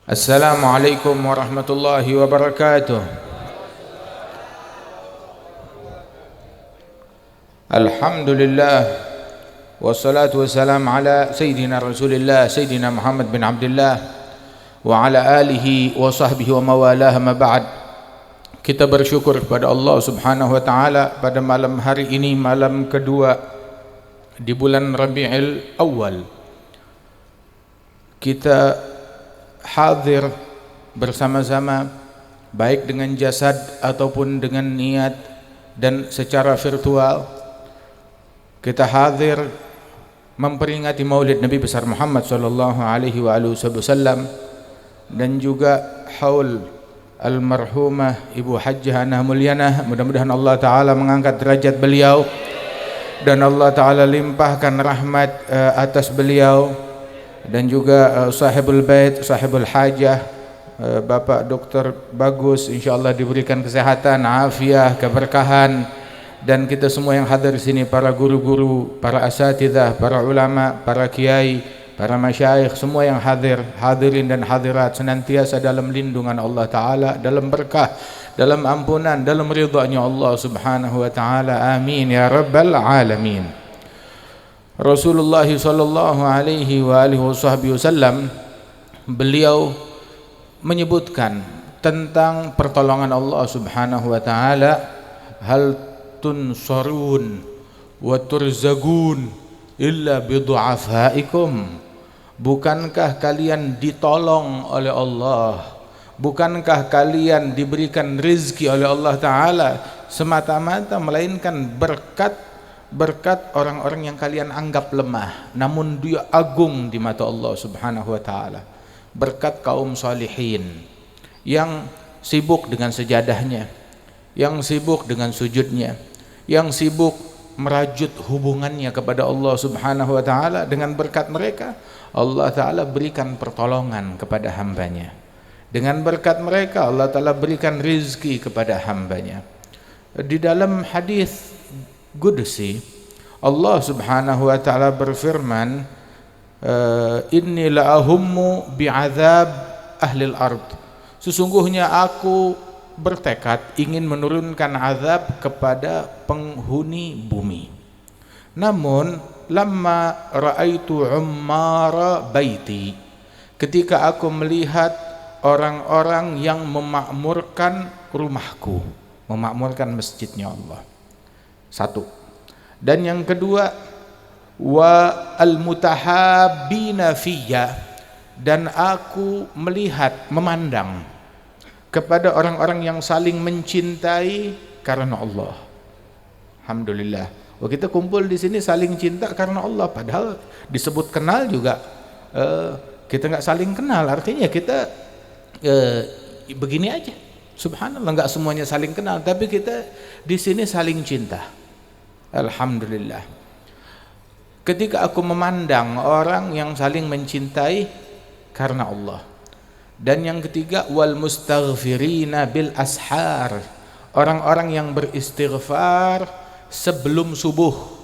Assalamualaikum warahmatullahi wabarakatuh. Alhamdulillah wassalatu wassalam ala Sayyidina Rasulillah Sayyidina Muhammad bin Abdullah wa ala alihi wa sahbihi wa mawalah, ma ba'd. Kita bersyukur kepada Allah Subhanahu wa taala pada malam hari ini, malam kedua di bulan Rabiul Awal. Kita hadir bersama-sama baik dengan jasad ataupun dengan niat dan secara virtual. Kita hadir memperingati Maulid Nabi besar Muhammad sallallahu alaihi wasallam dan juga haul almarhumah Ibu Hajjah Anah Mulyanah. Mudah-mudahan Allah taala mengangkat derajat beliau dan Allah taala limpahkan rahmat atas beliau, dan juga sahibul bait, sahibul hajah, Bapak Dr. Bagus, insyaallah diberikan kesehatan, afiah, keberkahan, dan kita semua yang hadir di sini, para guru-guru, para asatidzah, para ulama, para kiai, para masyayikh, semua yang hadirin dan hadirat senantiasa dalam lindungan Allah taala, dalam berkah, dalam ampunan, dalam ridha-Nya Allah Subhanahu wa taala. Amin ya rabbal alamin. Rasulullah sallallahu alaihi wasallam beliau menyebutkan tentang pertolongan Allah Subhanahu wa taala, hal tunsarun wa turzagun illa bidu'afaikum. Bukankah kalian ditolong oleh Allah, bukankah kalian diberikan rizki oleh Allah taala semata-mata melainkan berkat orang-orang yang kalian anggap lemah, namun dia agung di mata Allah Subhanahu wa taala. Berkat kaum salihin yang sibuk dengan sejadahnya, yang sibuk dengan sujudnya, yang sibuk merajut hubungannya kepada Allah Subhanahu wa taala. Dengan berkat mereka Allah taala berikan pertolongan kepada hambanya. Dengan berkat mereka Allah taala berikan rizki kepada hambanya. Di dalam hadis Qudsi Allah Subhanahu wa taala berfirman, inni la ahummu bi'adzab ahli al-ard. Sesungguhnya aku bertekad ingin menurunkan azab kepada penghuni bumi. Namun lamma raaitu ummara baiti, ketika aku melihat orang-orang yang memakmurkan rumahku, memakmurkan masjidnya Allah. Satu. Dan yang kedua, wa al-mutahabbina fiyya, dan aku melihat, memandang kepada orang-orang yang saling mencintai karena Allah. Alhamdulillah. Oh, kita kumpul di sini saling cinta karena Allah, padahal disebut kenal juga kita nggak saling kenal. Artinya kita begini aja. Subhanallah, nggak semuanya saling kenal, tapi kita di sini saling cinta. Alhamdulillah. Ketika aku memandang orang yang saling mencintai karena Allah. Dan yang ketiga, wal mustaghfirina bil ashar, orang-orang yang beristighfar sebelum subuh.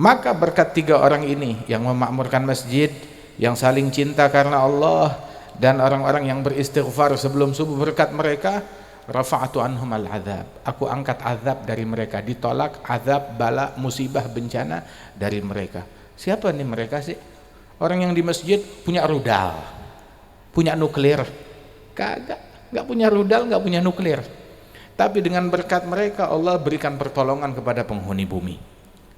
Maka berkat tiga orang ini, yang memakmurkan masjid, yang saling cinta karena Allah, dan orang-orang yang beristighfar sebelum subuh, berkat mereka rafa'atu anhum al-azab, aku angkat azab dari mereka, ditolak azab, bala, musibah, bencana dari mereka. Siapa nih mereka sih? Orang yang di masjid punya rudal, punya nuklir? Kagak, nggak punya rudal, nggak punya nuklir. Tapi dengan berkat mereka Allah berikan pertolongan kepada penghuni bumi.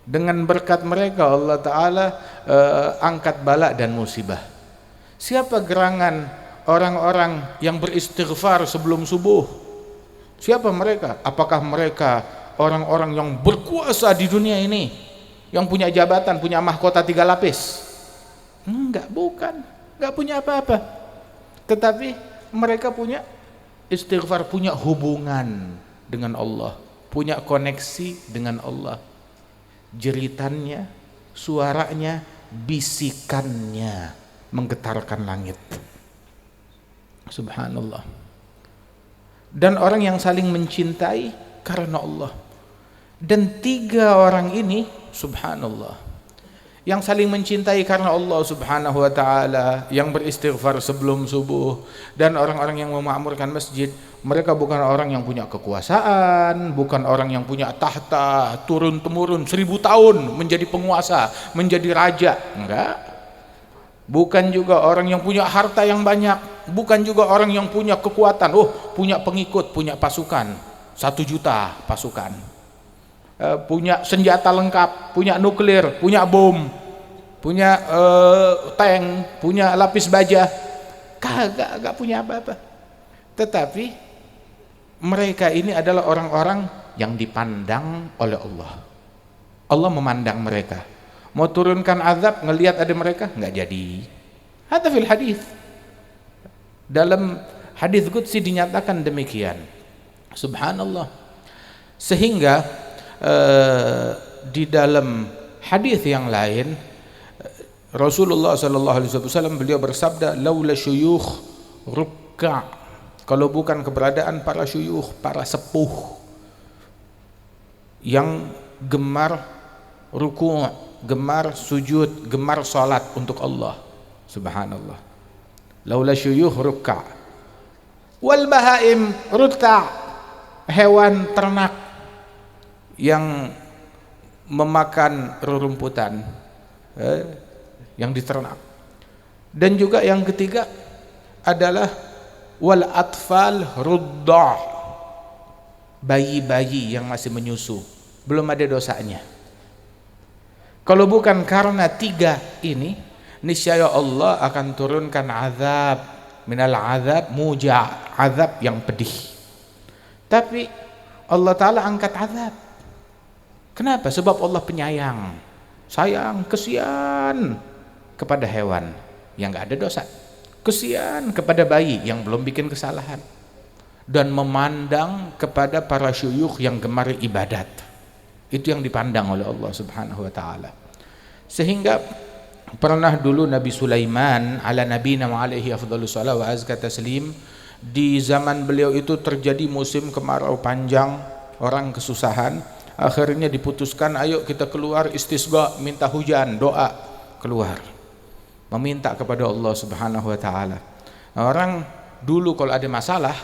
Dengan berkat mereka Allah Ta'ala angkat bala dan musibah. Siapa gerangan orang-orang yang beristighfar sebelum subuh? Siapa mereka? Apakah mereka orang-orang yang berkuasa di dunia ini, yang punya jabatan, punya mahkota 3 lapis? Enggak, bukan. Enggak punya apa-apa. Tetapi mereka punya istighfar, punya hubungan dengan Allah, punya koneksi dengan Allah. Jeritannya, suaranya, bisikannya menggetarkan langit. Subhanallah. Dan orang yang saling mencintai karena Allah. Dan tiga orang ini, subhanallah, yang saling mencintai karena Allah Subhanahu wa taala, yang beristighfar sebelum subuh, dan orang-orang yang memakmurkan masjid. Mereka bukan orang yang punya kekuasaan, bukan orang yang punya tahta turun temurun 1000 tahun menjadi penguasa, menjadi raja, enggak. Bukan juga orang yang punya harta yang banyak, bukan juga orang yang punya kekuatan, punya pengikut, punya pasukan 1 juta pasukan, punya senjata lengkap, punya nuklir, punya bom, punya tank, punya lapis baja. Kagak punya apa-apa. Tetapi mereka ini adalah orang-orang yang dipandang oleh Allah. Allah memandang mereka. Mau turunkan azab, ngelihat ada mereka, nggak jadi. Hadza fil hadis. Dalam hadis qudsi dinyatakan demikian. Subhanallah. Sehingga di dalam hadis yang lain Rasulullah sallallahu alaihi wasallam beliau bersabda, laula syuyukh ruk'a, kalau bukan keberadaan para syuyukh, para sepuh yang gemar ruku', gemar sujud, gemar salat untuk Allah. Subhanallah. Laula syuyukh ruk'a wal bahaim rut'a, hewan ternak yang memakan rerumputan, yang diternak. Dan juga yang ketiga adalah wal atfal rudda', bayi-bayi yang masih menyusu, belum ada dosanya. Kalau bukan karena 3 ini, niscaya Allah akan turunkan azab, minal azab muja', azab yang pedih. Tapi Allah Ta'ala angkat azab. Kenapa? Sebab Allah penyayang, sayang, kesian kepada hewan yang nggak ada dosa, kesian kepada bayi yang belum bikin kesalahan, dan memandang kepada para syuyukh yang gemar ibadat. Itu yang dipandang oleh Allah Subhanahu wa taala. Sehingga pernah dulu Nabi Sulaiman ala nabiyina wa alaihi afdhalus shalah wa azka taslim, di zaman beliau itu terjadi musim kemarau panjang, orang kesusahan. Akhirnya diputuskan, ayo kita keluar istisqa, minta hujan, doa, keluar meminta kepada Allah Subhanahu wa taala. Orang dulu kalau ada masalah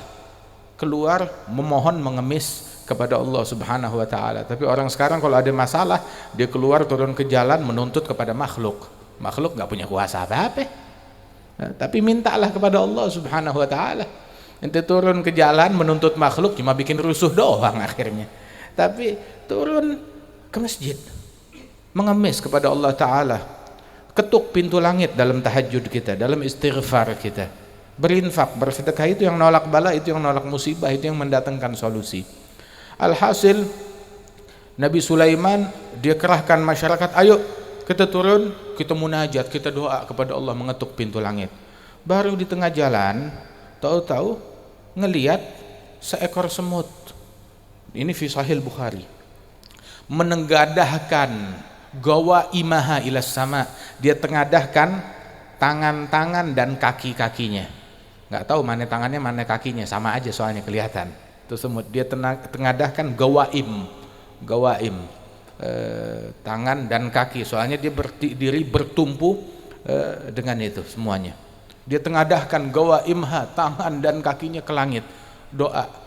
keluar memohon, mengemis kepada Allah Subhanahu wa taala. Tapi orang sekarang kalau ada masalah dia keluar turun ke jalan menuntut kepada makhluk. Makhluk nggak punya kuasa apa-apa. Tapi mintalah kepada Allah Subhanahu wa taala. Ente turun ke jalan menuntut makhluk cuma bikin rusuh doang akhirnya. Tapi turun ke masjid mengemis kepada Allah Ta'ala, ketuk pintu langit dalam tahajud kita, dalam istighfar kita, berinfak, bersedekah, itu yang nolak bala, itu yang nolak musibah, itu yang mendatangkan solusi. Alhasil Nabi Sulaiman dia kerahkan masyarakat, ayo kita turun, kita munajat, kita doa kepada Allah, mengetuk pintu langit. Baru di tengah jalan tahu-tahu ngelihat seekor semut. Ini fi Sahih Bukhari, menengadahkan gawa imaha ilas sama, dia tengadahkan tangan-tangan dan kaki-kakinya. Nggak tahu mana tangannya mana kakinya, sama aja soalnya kelihatan. Itu semut, dia tengadahkan gawaim, tangan dan kaki, soalnya dia berdiri bertumpu dengan itu semuanya. Dia tengadahkan gawaimha, tangan dan kakinya ke langit, doa.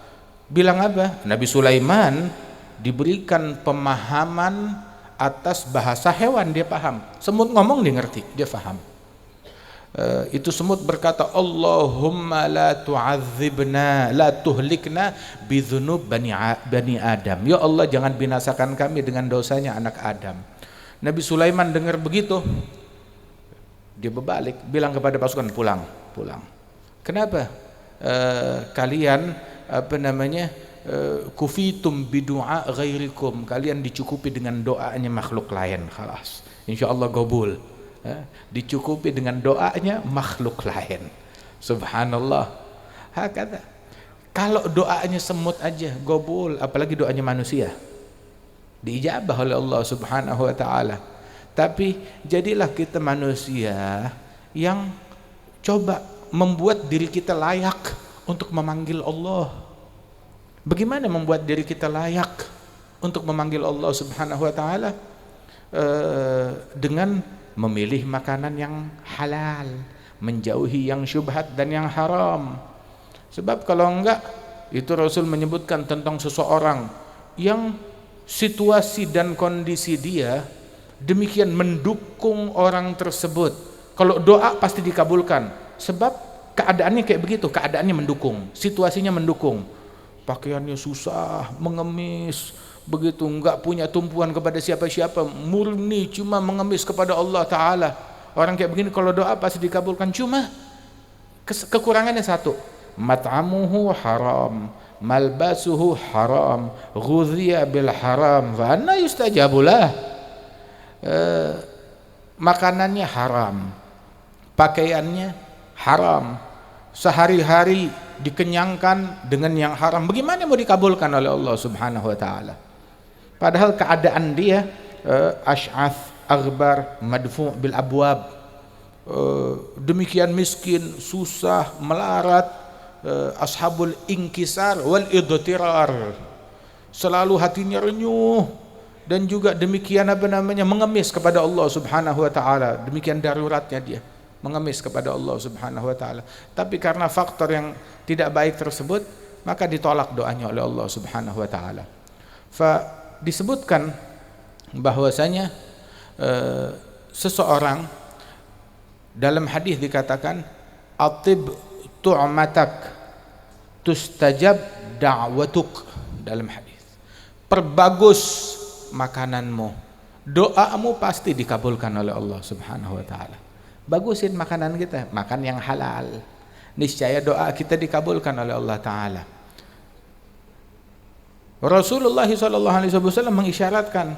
Bilang apa? Nabi Sulaiman diberikan pemahaman atas bahasa hewan, dia paham. Semut ngomong dia ngerti, dia paham. Itu semut berkata, Allahumma la tu'adzibna, la tuhlikna bidhunub bani Adam. Ya Allah, jangan binasakan kami dengan dosanya anak Adam. Nabi Sulaiman dengar begitu, dia berbalik, bilang kepada pasukan, pulang. Kenapa kalian kufitum bidu'a ghairikum, kalian dicukupi dengan doanya makhluk lain, khalas insyaallah gobul, dicukupi dengan doanya makhluk lain. Subhanallah. Hakata, kalau doanya semut aja gobul, apalagi doanya manusia diijabah oleh Allah Subhanahu wa taala. Tapi jadilah kita manusia yang coba membuat diri kita layak untuk memanggil Allah. Bagaimana membuat diri kita layak untuk memanggil Allah Subhanahu wa taala? dengan memilih makanan yang halal, menjauhi yang syubhat dan yang haram. Sebab kalau enggak, itu Rasul menyebutkan tentang seseorang yang situasi dan kondisi dia demikian mendukung orang tersebut. Kalau doa pasti dikabulkan, sebab keadaannya kayak begitu, keadaannya mendukung, situasinya mendukung. Pakaiannya susah, mengemis, begitu, enggak punya tumpuan kepada siapa-siapa, murni cuma mengemis kepada Allah Ta'ala. Orang kayak begini kalau doa pasti dikabulkan. Cuma kekurangannya satu, mat'amuhu haram, malbasuhu haram, ghudhiya bil haram, wa anna yustajabulah. Makanannya haram, pakaiannya haram, sehari-hari dikenyangkan dengan yang haram. Bagaimana mau dikabulkan oleh Allah Subhanahu wa taala? Padahal keadaan dia ash'ath, aghbar, madfu' bil abwab, demikian miskin, susah, melarat, ashabul inkisar wal idtirar, selalu hatinya renyuh, dan juga demikian mengemis kepada Allah Subhanahu wa taala. Demikian daruratnya dia mengemis kepada Allah Subhanahu wa taala. Tapi karena faktor yang tidak baik tersebut, maka ditolak doanya oleh Allah Subhanahu wa taala. Disebutkan bahwasanya seseorang, dalam hadis dikatakan atib tu'matak tustajab da'watuk. Dalam hadis, perbagus makananmu, doamu pasti dikabulkan oleh Allah Subhanahu wa taala. Bagusin makanan kita, makan yang halal, niscaya doa kita dikabulkan oleh Allah taala. Rasulullah SAW mengisyaratkan,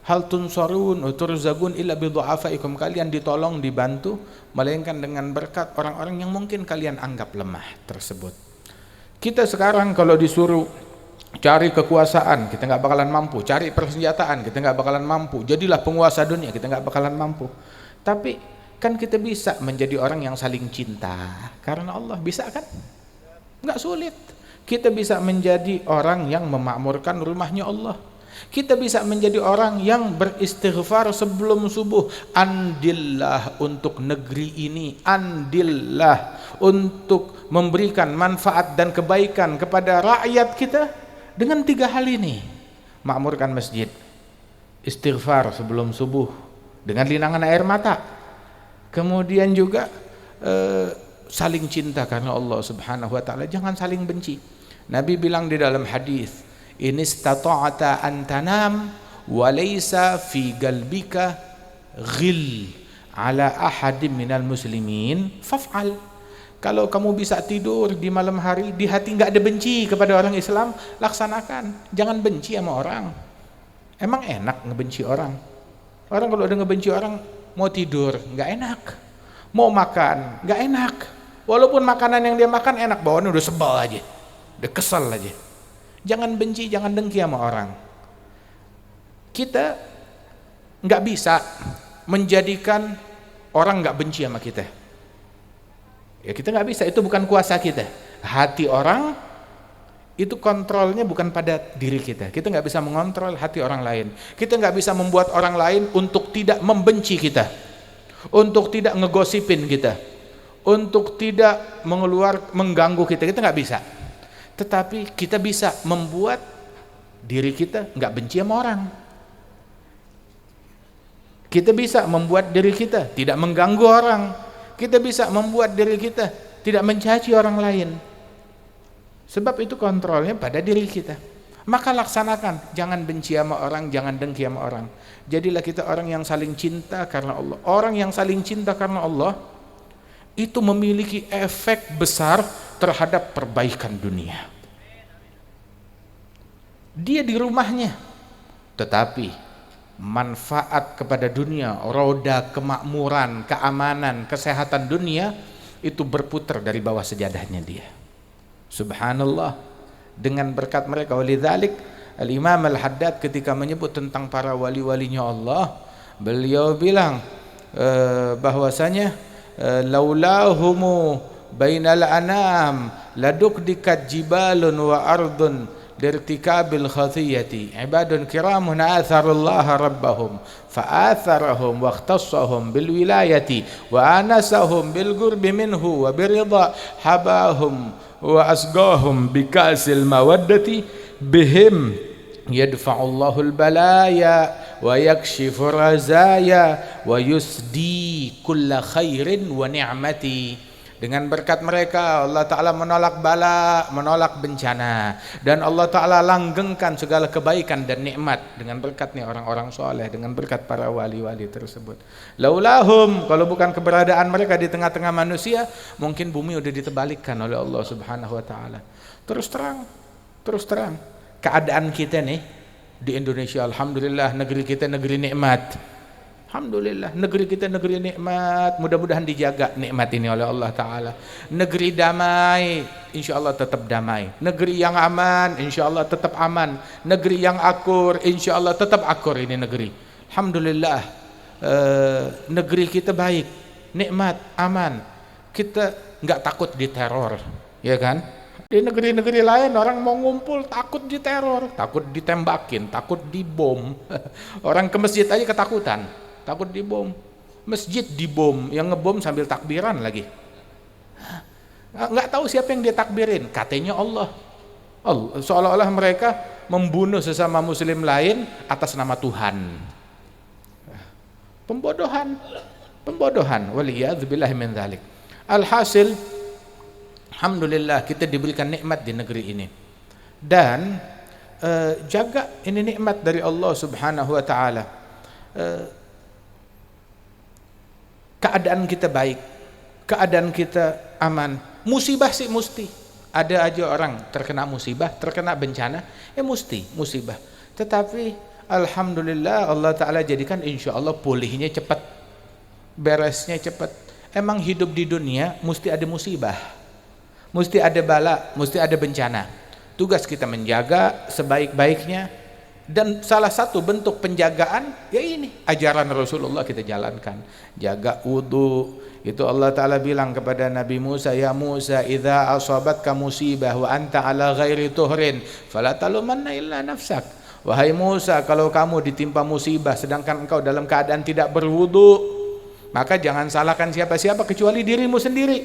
hal tunsarun uturzagun illa bidu'afaikum, kalian ditolong, dibantu melainkan dengan berkat orang-orang yang mungkin kalian anggap lemah tersebut. Kita sekarang kalau disuruh cari kekuasaan, kita nggak bakalan mampu. Cari persenjataan, kita nggak bakalan mampu. Jadilah penguasa dunia, kita nggak bakalan mampu. Tapi kan kita bisa menjadi orang yang saling cinta karena Allah. Bisa kan? Nggak sulit. Kita bisa menjadi orang yang memakmurkan rumahnya Allah. Kita bisa menjadi orang yang beristighfar sebelum subuh. Andillah untuk negeri ini, andillah untuk memberikan manfaat dan kebaikan kepada rakyat kita. Dengan 3 hal ini, makmurkan masjid, istighfar sebelum subuh dengan linangan air mata, kemudian juga saling cinta karena Allah Subhanahu wa taala, jangan saling benci. Nabi bilang di dalam hadis, in istata'ta an tanam wa laysa fi qalbika ghil ala ahadin minal muslimin faf'al. Kalau kamu bisa tidur di malam hari, di hati nggak ada benci kepada orang Islam, laksanakan. Jangan benci sama orang. Emang enak ngebenci orang? Orang kalau udah ngebenci orang, mau tidur nggak enak, mau makan nggak enak. Walaupun makanan yang dia makan enak, bawaannya udah sebel aja, udah kesel aja. Jangan benci, jangan dengki sama orang. Kita nggak bisa menjadikan orang nggak benci sama kita. Ya kita nggak bisa, itu bukan kuasa kita. Hati orang itu kontrolnya bukan pada diri kita. Kita nggak bisa mengontrol hati orang lain. Kita nggak bisa membuat orang lain untuk tidak membenci kita, untuk tidak ngegosipin kita, untuk tidak mengganggu kita. Kita nggak bisa. Tetapi kita bisa membuat diri kita nggak benci sama orang. Kita bisa membuat diri kita tidak mengganggu orang. Kita bisa membuat diri kita tidak mencaci orang lain. Sebab itu kontrolnya pada diri kita. Maka laksanakan, jangan benci sama orang, jangan dengki sama orang. Jadilah kita orang yang saling cinta karena Allah. Orang yang saling cinta karena Allah itu memiliki efek besar terhadap perbaikan dunia. Dia di rumahnya, tetapi manfaat kepada dunia, roda kemakmuran, keamanan, kesehatan dunia itu berputar dari bawah sejadahnya dia. Subhanallah, dengan berkat mereka. Walidzalik Al-Imam Al-Haddad ketika menyebut tentang para wali-walinya Allah, beliau bilang bahwasanya laulahumu bainal anam ladukdikat jibalun wa ardun lirtikabil khatiyati ibadun kiramun atharullaha rabbahum fa'atharahum wa ikhtassahum bil wilayati wa anasahum bil qurbi minhu wa biridha habahum wa asgahum bikasil mawaddati bihim yadfa'ullahul balaya wa yakshifu razaya wa yusdi kulla khairin wa ni'mati. Dengan berkat mereka Allah Ta'ala menolak bala, menolak bencana, dan Allah Ta'ala langgengkan segala kebaikan dan nikmat dengan berkat nih orang-orang soleh, dengan berkat para wali-wali tersebut. Laulahum, kalau bukan keberadaan mereka di tengah-tengah manusia, mungkin bumi udah ditebalikkan oleh Allah Subhanahu wa Ta'ala. Terus terang keadaan kita nih di Indonesia, alhamdulillah, negeri kita negeri nikmat. Alhamdulillah, negeri kita negeri nikmat. Mudah-mudahan dijaga nikmat ini oleh Allah Ta'ala. Negeri damai, insya Allah tetap damai. Negeri yang aman, insya Allah tetap aman. Negeri yang akur, insya Allah tetap akur ini negeri. Alhamdulillah, negeri kita baik, nikmat, aman. Kita nggak takut diteror, ya kan? Di negeri-negeri lain orang mau ngumpul takut diteror, takut ditembakin, takut dibom. Orang ke masjid aja ketakutan, takut dibom. Masjid dibom, yang ngebom sambil takbiran lagi. Nggak tahu siapa yang dia takbirin, katanya Allah. Seolah-olah mereka membunuh sesama muslim lain atas nama Tuhan. Pembodohan. Waliyadzubillahi min dzalik. Alhasil, alhamdulillah kita diberikan nikmat di negeri ini. Dan jaga ini nikmat dari Allah Subhanahu wa Ta'ala. Keadaan kita baik, keadaan kita aman. Musibah sih mesti ada aja, orang terkena musibah, terkena bencana, ya mesti musibah. Tetapi alhamdulillah Allah Ta'ala jadikan insya Allah pulihnya cepat, beresnya cepat. Emang hidup di dunia mesti ada musibah, mesti ada bala, mesti ada bencana. Tugas kita menjaga sebaik-baiknya. Dan salah satu bentuk penjagaan ya ini ajaran Rasulullah kita jalankan. Jaga wudu. Itu Allah Ta'ala bilang kepada Nabi Musa, ya Musa, idza asabatka musibah wa anta ala ghairi tuhrin fala talumanna illa nafsak. Wahai Musa, kalau kamu ditimpa musibah sedangkan engkau dalam keadaan tidak berwudu, maka jangan salahkan siapa-siapa kecuali dirimu sendiri.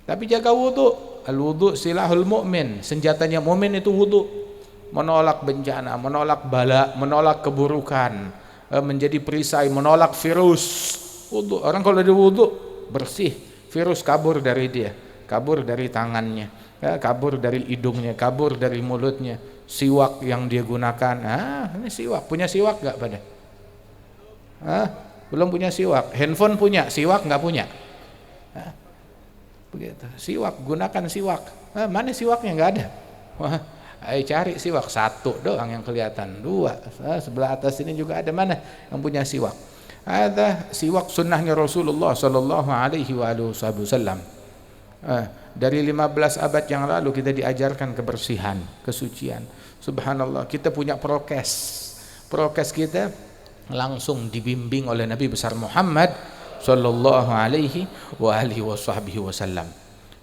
Tapi jaga wudu. Al-wudu silahul mu'min. Senjatanya mu'min itu wudu. Menolak bencana, menolak bala, menolak keburukan, menjadi perisai, menolak virus. Wudu. Orang kalau ada wudu bersih, virus kabur dari dia, kabur dari tangannya, ya, kabur dari hidungnya, kabur dari mulutnya. Siwak yang dia gunakan, ini siwak, punya siwak nggak pada? Belum punya siwak. Handphone punya, siwak nggak punya. Begitu. Siwak, gunakan siwak. Mana siwaknya? Nggak ada. Wah, ayo cari siwak, satu doang yang kelihatan, dua. Sebelah atas ini juga ada, mana yang punya siwak? Ada siwak sunnahnya Rasulullah sallallahu alaihi wasallam. Dari 15 abad yang lalu kita diajarkan kebersihan, kesucian. Subhanallah, kita punya prokes. Prokes kita langsung dibimbing oleh Nabi besar Muhammad sallallahu alaihi wasallam.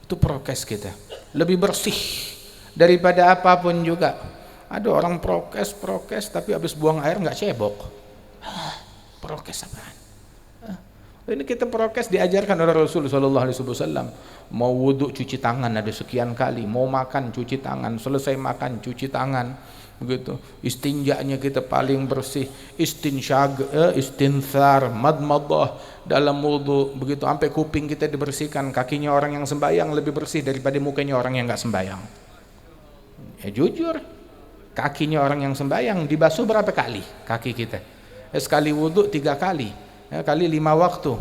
Itu prokes kita. Lebih bersih daripada apapun juga. Ada orang prokes tapi habis buang air nggak cebok. Prokes apaan? Ini kita prokes diajarkan oleh Rasul sallallahu alaihi wasallam. Mau wudhu cuci tangan ada sekian kali, mau makan cuci tangan, selesai makan cuci tangan, begitu. Istinjanya kita paling bersih, istinthar, madmadah dalam wudhu, begitu. Sampai kuping kita dibersihkan. Kakinya orang yang sembahyang lebih bersih daripada mukanya orang yang nggak sembahyang. Ya jujur, kakinya orang yang sembahyang dibasuh berapa kali kaki kita? Sekali wudhu 3 kali, ya, kali 5 waktu,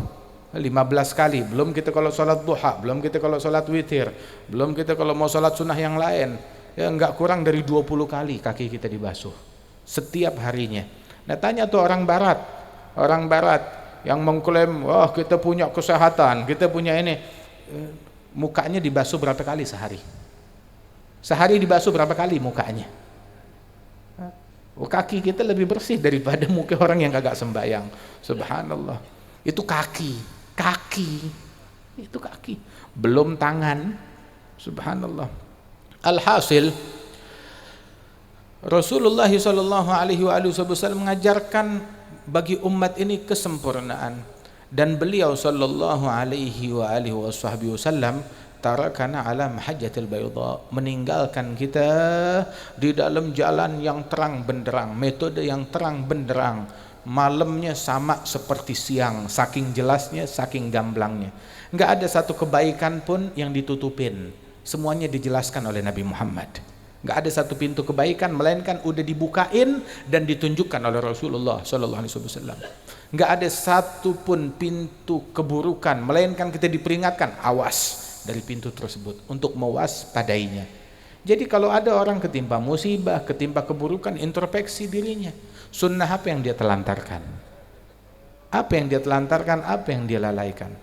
15 kali. Belum kita kalau sholat duha, belum kita kalau sholat witir, belum kita kalau mau sholat sunnah yang lain, ya nggak kurang dari 20 kali kaki kita dibasuh setiap harinya. Nah tanya tuh orang barat yang mengklaim wah kita punya kesehatan, kita punya ini, mukanya dibasuh berapa kali sehari? Sehari dibasuh berapa kali mukanya? Kaki kita lebih bersih daripada muka orang yang kagak sembahyang. Subhanallah. Itu kaki. Itu kaki. Belum tangan. Subhanallah. Alhasil, Rasulullah sallallahu alaihi wasallam mengajarkan bagi umat ini kesempurnaan, dan beliau sallallahu alaihi wasallam tarakana ala mahajjatil bayda, meninggalkan kita di dalam jalan yang terang benderang, metode yang terang benderang. Malamnya sama seperti siang, saking jelasnya, saking gamblangnya. Enggak ada satu kebaikan pun yang ditutupin, semuanya dijelaskan oleh Nabi Muhammad. Enggak ada satu pintu kebaikan melainkan udah dibukain dan ditunjukkan oleh Rasulullah sallallahu alaihi wasallam. Enggak ada satu pun pintu keburukan melainkan kita diperingatkan, awas dari pintu tersebut untuk mewaspadainya. Jadi kalau ada orang ketimpa musibah, ketimpa keburukan, introspeksi dirinya. Sunnah apa yang dia telantarkan? Apa yang dia telantarkan? Apa yang dia lalaikan?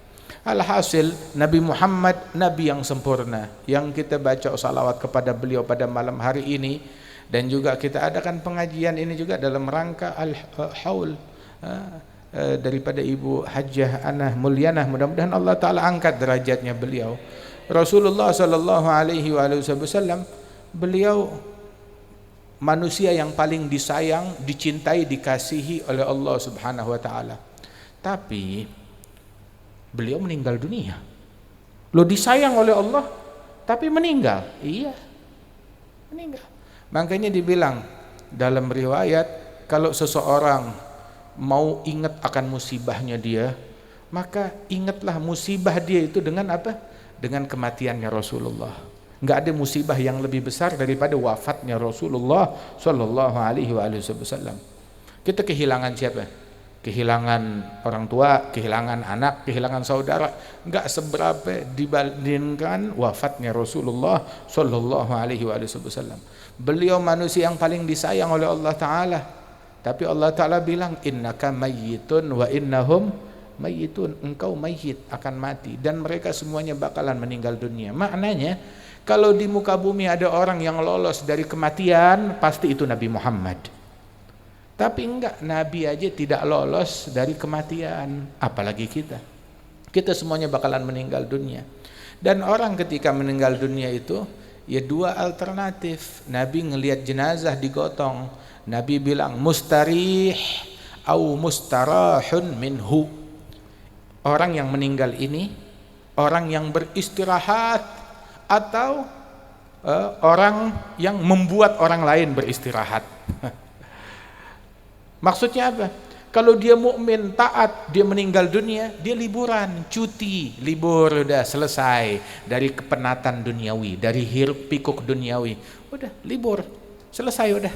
Alhasil Nabi Muhammad Nabi yang sempurna, yang kita baca salawat kepada beliau pada malam hari ini, dan juga kita adakan pengajian ini juga dalam rangka al-haul daripada Ibu Hajjah Anah Mulyanah. Mudah-mudahan Allah Ta'ala angkat derajatnya beliau. Rasulullah sallallahu alaihi wasallam, beliau manusia yang paling disayang, dicintai, dikasihi oleh Allah Subhanahu wa taala. Tapi beliau meninggal dunia. Lo disayang oleh Allah tapi meninggal. Iya. Meninggal. Makanya dibilang dalam riwayat, kalau seseorang mau ingat akan musibahnya dia, maka ingatlah musibah dia itu dengan apa? Dengan kematiannya Rasulullah. Enggak ada musibah yang lebih besar daripada wafatnya Rasulullah sallallahu alaihi wasallam. Kita kehilangan siapa? Kehilangan orang tua, kehilangan anak, kehilangan saudara, enggak seberapa dibandingkan wafatnya Rasulullah sallallahu alaihi wasallam. Beliau manusia yang paling disayang oleh Allah Ta'ala. Tapi Allah Ta'ala bilang, innaka mayyitun wa innahum mayyitun, engkau mayyit, akan mati, dan mereka semuanya bakalan meninggal dunia. Maknanya kalau di muka bumi ada orang yang lolos dari kematian, pasti itu Nabi Muhammad. Tapi enggak, Nabi aja tidak lolos dari kematian, apalagi kita. Kita semuanya bakalan meninggal dunia. Dan orang ketika meninggal dunia itu, ya dua alternatif. Nabi ngelihat jenazah digotong, Nabi bilang mustarih au mustarahun minhu. Orang yang meninggal ini orang yang beristirahat atau orang yang membuat orang lain beristirahat. Maksudnya apa? Kalau dia mukmin taat, dia meninggal dunia, dia liburan, cuti, libur, udah selesai dari kepenatan duniawi, dari hiruk pikuk duniawi, udah libur, selesai, udah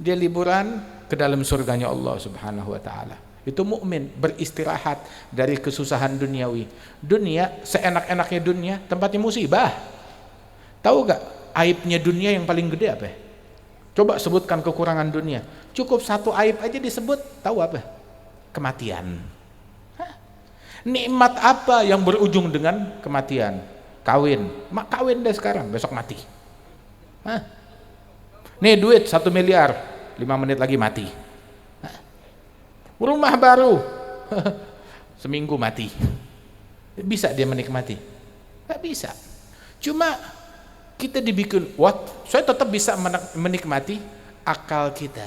dia liburan ke dalam surganya Allah Subhanahu wa taala. Itu mukmin, beristirahat dari kesusahan duniawi. Dunia, seenak-enaknya dunia, tempatnya musibah. Tahu gak aibnya dunia yang paling gede apa? Coba sebutkan kekurangan dunia. Cukup satu aib aja disebut, tahu apa? Kematian. Hah? Nikmat apa yang berujung dengan kematian? Kawin. Mak kawin deh sekarang, besok mati. Hah? Nih duit 1 miliar, 5 menit lagi mati. Rumah baru seminggu mati. Bisa dia menikmati? Gak bisa. Cuma kita dibikin saya tetap bisa menikmati. Akal kita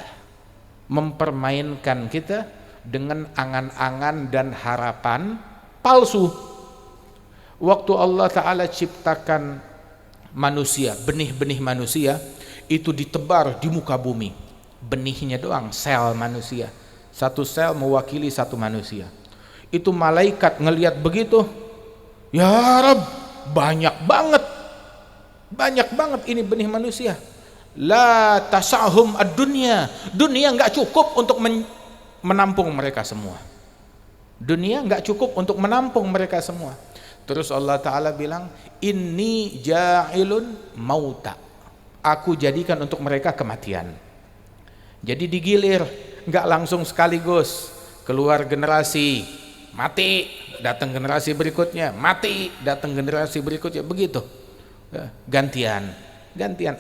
mempermainkan kita dengan angan-angan dan harapan palsu. Waktu Allah Ta'ala ciptakan manusia, benih-benih manusia itu ditebar di muka bumi. Benihnya doang, sel manusia. Satu sel mewakili satu manusia. Itu malaikat ngelihat begitu, ya Rabb, banyak banget ini benih manusia. La tasahum ad-dunya, dunia nggak cukup untuk menampung mereka semua. Dunia nggak cukup untuk menampung mereka semua. Terus Allah Ta'ala bilang, inni ja'ilun mauta, aku jadikan untuk mereka kematian. Jadi digilir, nggak langsung sekaligus. Keluar generasi, mati, datang generasi berikutnya, mati, datang generasi berikutnya, begitu. Gantian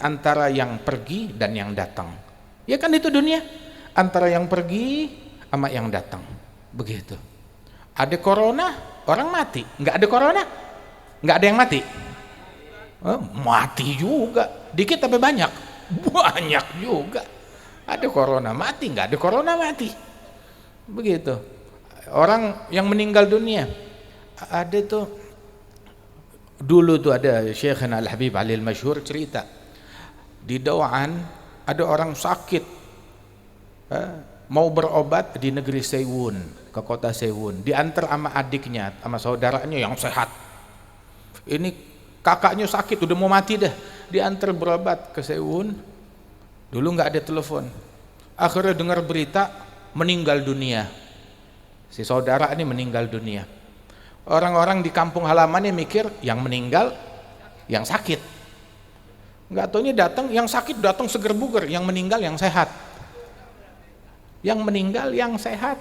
antara yang pergi dan yang datang. Ya kan itu dunia, antara yang pergi sama yang datang, begitu. Ada corona, orang mati. Nggak ada corona, nggak ada yang mati. Mati juga, dikit tapi banyak juga. Ada corona mati, nggak ada corona mati. Begitu. Orang yang meninggal dunia, ada tuh dulu tuh ada Syekhna Al-Habib Ali Al-Masyhur cerita di Dawan ada orang sakit mau berobat di negeri Sewun, ke kota Sewun, diantar sama adiknya sama saudaranya yang sehat. Ini kakaknya sakit udah mau mati dah, diantar berobat ke Sewun. Dulu nggak ada telepon, akhirnya dengar berita meninggal dunia, si saudara ini meninggal dunia. Orang-orang di kampung halamannya mikir yang meninggal yang sakit, nggak taunya datang yang sakit datang seger buger, yang meninggal yang sehat, yang meninggal yang sehat.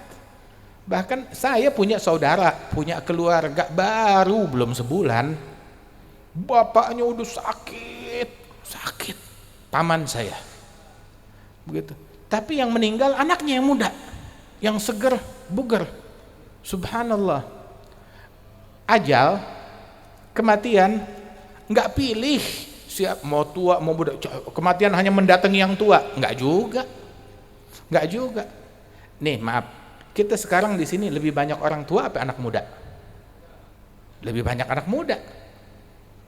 Bahkan saya punya saudara, punya keluarga baru belum sebulan, bapaknya udah sakit, paman saya begitu. Tapi yang meninggal anaknya yang muda, yang seger buger. Subhanallah. Ajal, kematian nggak pilih siap mau tua mau muda. Kematian hanya mendatangi yang tua, nggak juga. Nih maaf, kita sekarang di sini lebih banyak orang tua apa anak muda? Lebih banyak anak muda.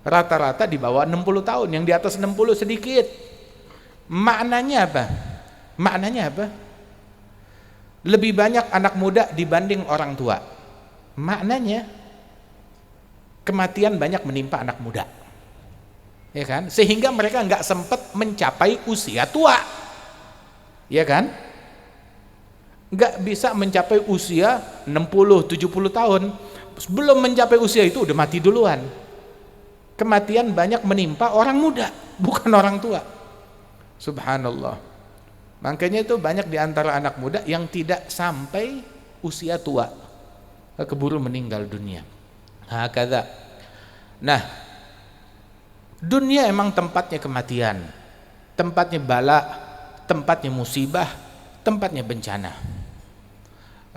Rata-rata di bawah 60 tahun, yang di atas 60 sedikit. Maknanya apa? Lebih banyak anak muda dibanding orang tua. Maknanya kematian banyak menimpa anak muda, ya kan? Sehingga mereka nggak sempat mencapai usia tua, ya kan? Nggak bisa mencapai usia 60-70 tahun, belum mencapai usia itu udah mati duluan. Kematian banyak menimpa orang muda, bukan orang tua. Subhanallah. Makanya itu banyak di antara anak muda yang tidak sampai usia tua, keburu meninggal dunia. Hakadha. Nah, dunia emang tempatnya kematian, tempatnya bala, tempatnya musibah, tempatnya bencana.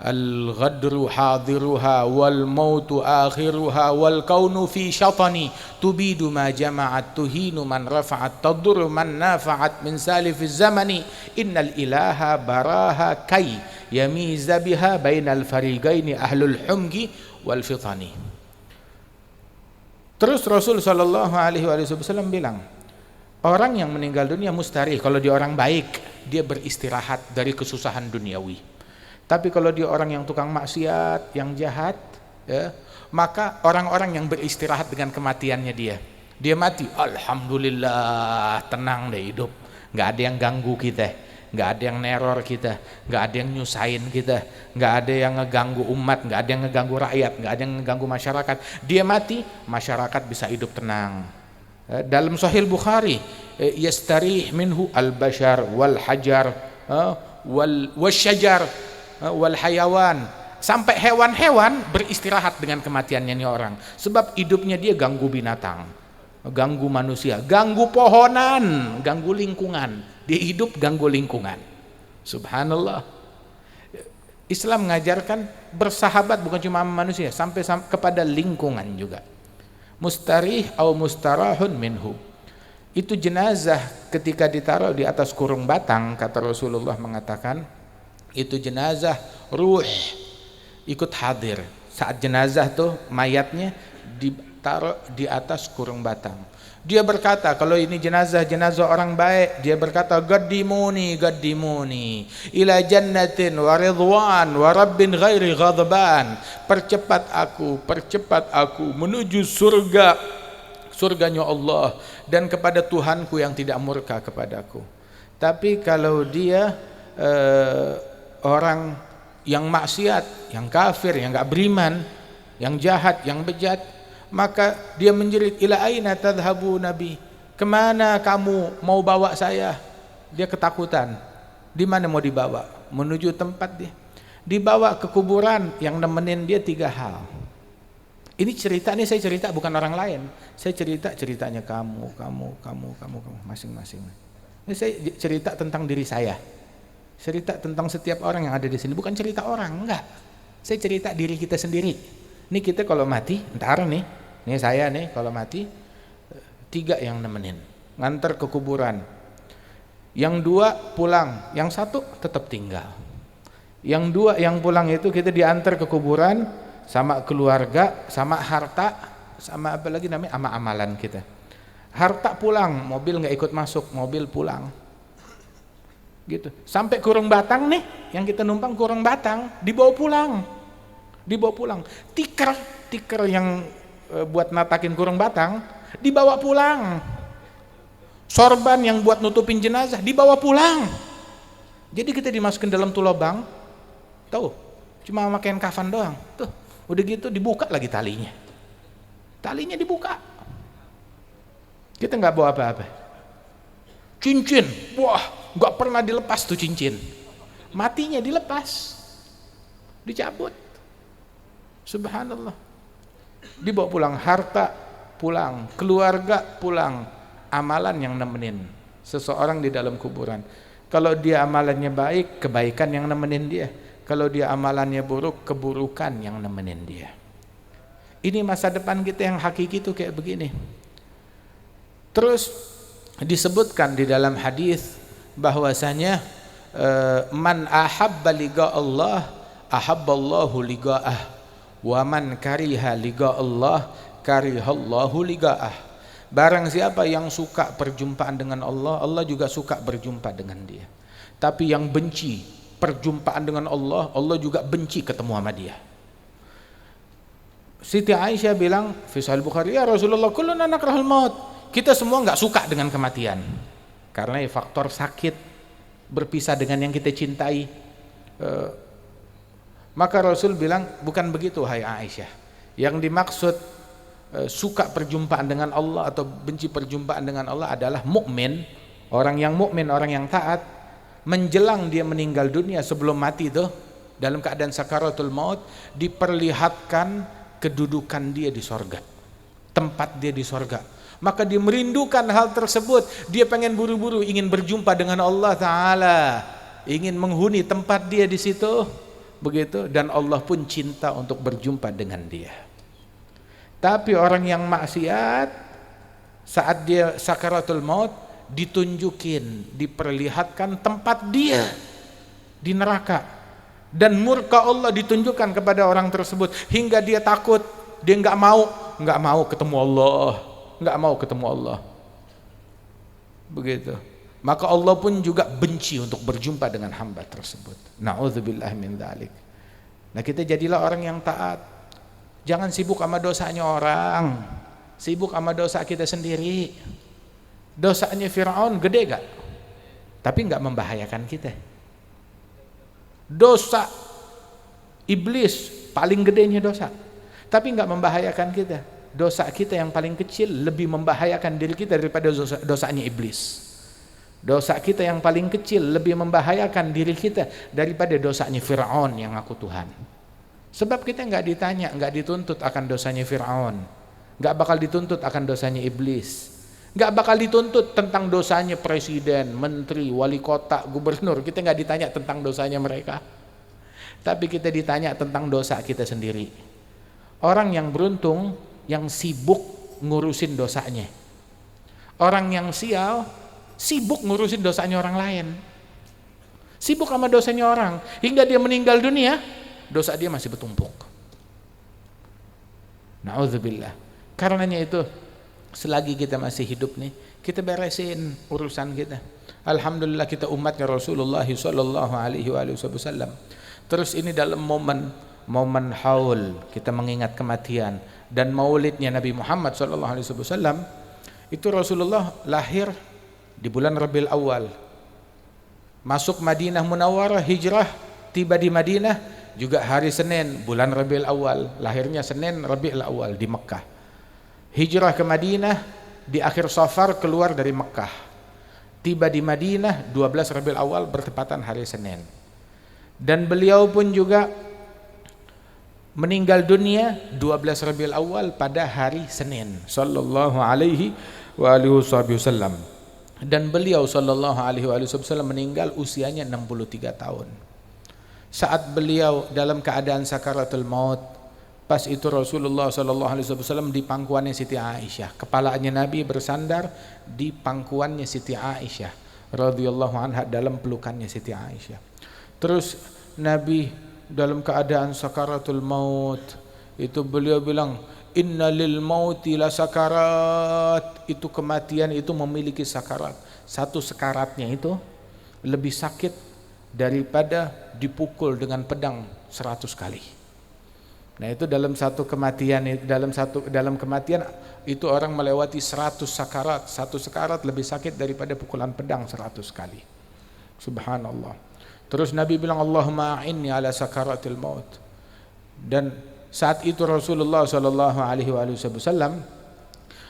Al-ghadru hadiruha wal mautu akhiruha wal kaunu fi syatani tubidu ma jama'at tuhinu man rafa'at tadur man nafa'at min salifiz zamani innal ilaha baraha kay yamiza biha bainal fariqaini ahlul humgi wal fitani. Terus Rasul sallallahu alaihi wasallam bilang, orang yang meninggal dunia mustarih kalau dia orang baik, dia beristirahat dari kesusahan duniawi. Tapi kalau dia orang yang tukang maksiat, yang jahat, ya, maka orang-orang yang beristirahat dengan kematiannya dia mati, alhamdulillah, tenang deh hidup, nggak ada yang ganggu kita, nggak ada yang neror kita, nggak ada yang nyusahin kita, nggak ada yang ngeganggu umat, nggak ada yang ngeganggu rakyat, nggak ada yang ngeganggu masyarakat. Dia mati, masyarakat bisa hidup tenang. Dalam Sahih Bukhari, yastarih minhu al-bashar wal hajar wal syajar wal hayawan, sampai hewan-hewan beristirahat dengan kematiannya ini orang, sebab hidupnya dia ganggu binatang, ganggu manusia, ganggu pohonan, ganggu lingkungan, dia hidup ganggu lingkungan. Subhanallah. Islam mengajarkan bersahabat bukan cuma manusia, sampai kepada lingkungan juga. Mustarih atau mustarahun minhu, itu jenazah ketika ditaruh di atas kurung batang, kata Rasulullah mengatakan itu jenazah ruh ikut hadir. Saat jenazah tuh mayatnya ditaruh di atas kurung batang, dia berkata, kalau ini jenazah orang baik, dia berkata gaddimuni ila jannatin wa ridwan wa rabbin ghairi ghadban, percepat aku menuju surganya Allah dan kepada Tuhanku yang tidak murka kepadaku. Tapi kalau dia orang yang maksiat, yang kafir, yang enggak beriman, yang jahat, yang bejat, maka dia menjerit, ila aina tadhhabu nabi, kemana kamu mau bawa saya? Dia ketakutan, di mana mau dibawa? Menuju tempat dia dibawa ke kuburan. Yang nemenin dia 3 hal. Ini cerita, ini saya cerita bukan orang lain, saya ceritanya kamu masing-masing. Ini saya cerita tentang diri saya, cerita tentang setiap orang yang ada di sini, bukan cerita orang, enggak. Saya cerita diri kita sendiri. Ini kita kalau mati, ntar nih saya nih kalau mati, 3 yang nemenin, nganter ke kuburan. Yang dua pulang, yang satu tetap tinggal. Yang dua yang pulang itu kita diantar ke kuburan sama keluarga, sama harta, sama apa lagi namanya, sama amalan kita. Harta pulang, mobil nggak ikut masuk, mobil pulang. Gitu. Sampai Kurung Batang nih, yang kita numpang Kurung Batang, dibawa pulang. Dibawa pulang. Tiker yang buat natakin Kurung Batang dibawa pulang. Sorban yang buat nutupin jenazah dibawa pulang. Jadi kita dimasukin dalam tulobang, tahu? Cuma makain kafan doang. Tuh, udah gitu dibuka lagi talinya. Talinya dibuka. Kita nggak bawa apa-apa. Cincin, wah, nggak pernah dilepas tuh cincin. Matinya dilepas, dicabut. Subhanallah. Dibawa pulang, harta pulang, keluarga pulang, amalan yang nemenin seseorang di dalam kuburan. Kalau dia amalannya baik, kebaikan yang nemenin dia. Kalau dia amalannya buruk, keburukan yang nemenin dia. Ini masa depan kita yang hakiki itu kayak begini. Terus disebutkan di dalam hadis bahwasanya man ahabba liqa Allah ahabballahu liqa'ah wa man kariha liqa Allah karihallahu liqa'ah. Barang siapa yang suka perjumpaan dengan Allah, Allah juga suka berjumpa dengan dia. Tapi yang benci perjumpaan dengan Allah, Allah juga benci ketemu sama dia. Siti Aisyah bilang fi Sahih Bukhari, ya Rasulullah, kulluna nakrahul maut. Kita semua nggak suka dengan kematian karena faktor sakit, berpisah dengan yang kita cintai. Maka Rasul bilang, bukan begitu hai Aisyah. Yang dimaksud suka perjumpaan dengan Allah atau benci perjumpaan dengan Allah adalah mukmin, orang yang mukmin, orang yang taat, menjelang dia meninggal dunia, sebelum mati itu dalam keadaan sakaratul maut, diperlihatkan kedudukan dia di sorga, tempat dia di sorga. Maka dia merindukan hal tersebut. Dia pengen buru-buru ingin berjumpa dengan Allah Ta'ala, ingin menghuni tempat dia di situ, begitu. Dan Allah pun cinta untuk berjumpa dengan dia. Tapi orang yang maksiat, saat dia sakaratul maut, ditunjukin, diperlihatkan tempat dia di neraka, dan murka Allah ditunjukkan kepada orang tersebut hingga dia takut, dia nggak mau ketemu Allah, nggak mau ketemu Allah, begitu. Maka Allah pun juga benci untuk berjumpa dengan hamba tersebut. Na'udzubillah min dzalik. Nah, kita jadilah orang yang taat. Jangan sibuk sama dosanya orang, sibuk sama dosa kita sendiri. Dosanya Fir'aun gede gak? Tapi gak membahayakan kita. Dosa iblis paling gedenya dosa, tapi gak membahayakan kita. Dosa kita yang paling kecil lebih membahayakan diri kita daripada dosanya iblis. Dosa kita yang paling kecil lebih membahayakan diri kita daripada dosanya Fir'aun yang ngaku Tuhan. Sebab kita nggak ditanya, nggak dituntut akan dosanya Fir'aun, nggak bakal dituntut akan dosanya iblis, nggak bakal dituntut tentang dosanya presiden, menteri, wali kota, gubernur. Kita nggak ditanya tentang dosanya mereka, tapi kita ditanya tentang dosa kita sendiri. Orang yang beruntung yang sibuk ngurusin dosanya. Orang yang sial sibuk ngurusin dosanya orang lain, sibuk sama dosanya orang, hingga dia meninggal dunia, dosa dia masih bertumpuk. Na'udzubillah. Karenanya itu, selagi kita masih hidup nih, kita beresin urusan kita. Alhamdulillah kita umatnya Rasulullah sallallahu alaihi wasallam. Terus ini dalam momen haul, kita mengingat kematian, dan maulidnya Nabi Muhammad sallallahu alaihi wasallam. Itu Rasulullah lahir di bulan Rabiul Awal, masuk Madinah Munawwarah, hijrah, tiba di Madinah juga hari Senin bulan Rabiul Awal, lahirnya Senin Rabiul Awal di Mekah. Hijrah ke Madinah di akhir Safar, keluar dari Mekah, tiba di Madinah 12 Rabiul Awal bertepatan hari Senin. Dan beliau pun juga meninggal dunia 12 Rabiul Awal pada hari Senin sallallahu alaihi wasallam. Dan beliau sallallahu alaihi wasallam meninggal usianya 63 tahun. Saat beliau dalam keadaan sakaratul maut, pas itu Rasulullah sallallahu alaihi wasallam di pangkuannya Siti Aisyah. Kepalanya Nabi bersandar di pangkuannya Siti Aisyah radhiyallahu anha dalam pelukannya Siti Aisyah. Terus Nabi dalam keadaan sakaratul maut itu beliau bilang, inna lil mauti la sakarat, itu kematian itu memiliki sakarat. Satu sakaratnya itu lebih sakit daripada dipukul dengan pedang 100 kali. Nah itu dalam satu kematian, dalam kematian itu orang melewati 100 sakarat. Satu sakarat lebih sakit daripada pukulan pedang 100 kali. Subhanallah. Terus Nabi bilang, Allahumma a'inni ala sakaratil maut. Dan saat itu Rasulullah sallallahu alaihi wasallam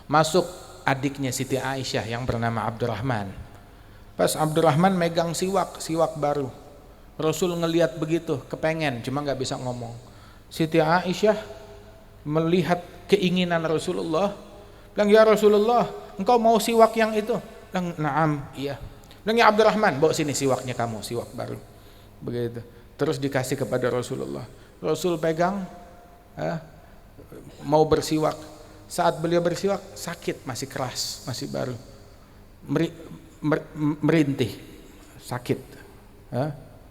masuk adiknya Siti Aisyah yang bernama Abdurrahman. Pas Abdurrahman megang siwak baru. Rasul ngelihat begitu, kepengen, cuma nggak bisa ngomong. Siti Aisyah melihat keinginan Rasulullah, bilang, ya Rasulullah, engkau mau siwak yang itu? Bilang, na'am, iya. Bilang, ya Abdurrahman, bawa sini siwaknya kamu, siwak baru. Begitu. Terus dikasih kepada Rasulullah. Rasul pegang, mau bersiwak. Saat beliau bersiwak, sakit, masih keras, masih baru. Merintih, sakit.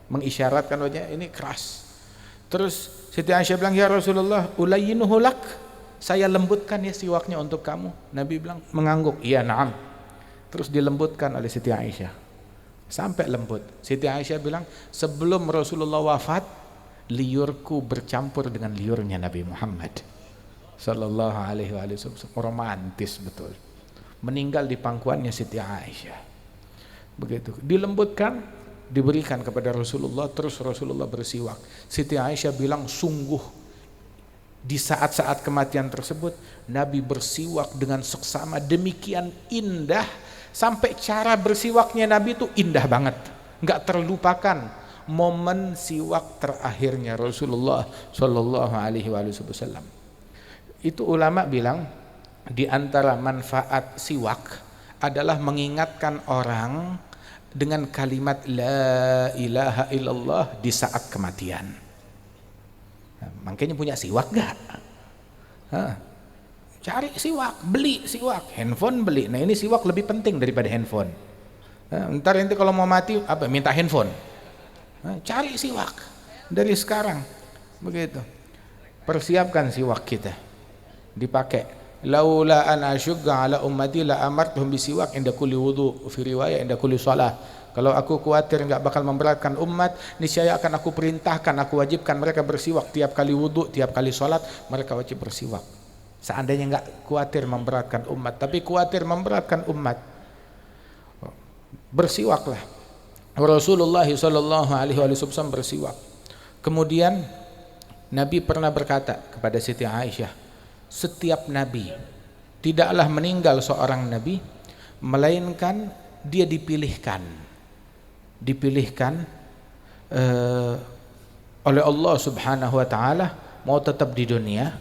Mengisyaratkan wajah ini keras. Terus Siti Aisyah bilang, ya Rasulullah, ulayyinuhu lak, saya lembutkan ya siwaknya untuk kamu. Nabi bilang, mengangguk, iya na'am. Terus dilembutkan oleh Siti Aisyah sampai lembut. Siti Aisyah bilang, sebelum Rasulullah wafat, liurku bercampur dengan liurnya Nabi Muhammad sallallahu alaihi wasallam. Romantis betul. Meninggal di pangkuannya Siti Aisyah. Begitu. Dilembutkan, diberikan kepada Rasulullah, terus Rasulullah bersiwak. Siti Aisyah bilang, sungguh di saat-saat kematian tersebut Nabi bersiwak dengan seksama demikian indah, sampai cara bersiwaknya Nabi itu indah banget, nggak terlupakan momen siwak terakhirnya Rasulullah Shallallahu Alaihi Wasallam. Itu ulama bilang di antara manfaat siwak adalah mengingatkan orang dengan kalimat la ilaha illallah di saat kematian. Nah, makanya punya siwak gak? Cari siwak, beli siwak, handphone beli. Nah ini siwak lebih penting daripada handphone. Ntar nanti kalau mau mati apa? Minta handphone. Cari siwak dari sekarang, begitu. Persiapkan siwak kita, dipakai. Laula an asyugga ala ummati la amartuhum bisiwak inda kulli wudu, fi riwayah inda kulli shalah. Kalau aku khawatir enggak bakal memberatkan umat, niscaya akan aku perintahkan, aku wajibkan mereka bersiwak tiap kali wudu, tiap kali salat, mereka wajib bersiwak. Seandainya enggak khawatir memberatkan umat, tapi khawatir memberatkan umat, bersiwaklah. Rasulullah sallallahu alaihi wasallam bersiwak. Kemudian Nabi pernah berkata kepada Siti Aisyah, setiap nabi tidaklah meninggal seorang nabi melainkan dia dipilihkan oleh Allah Subhanahu wa taala mau tetap di dunia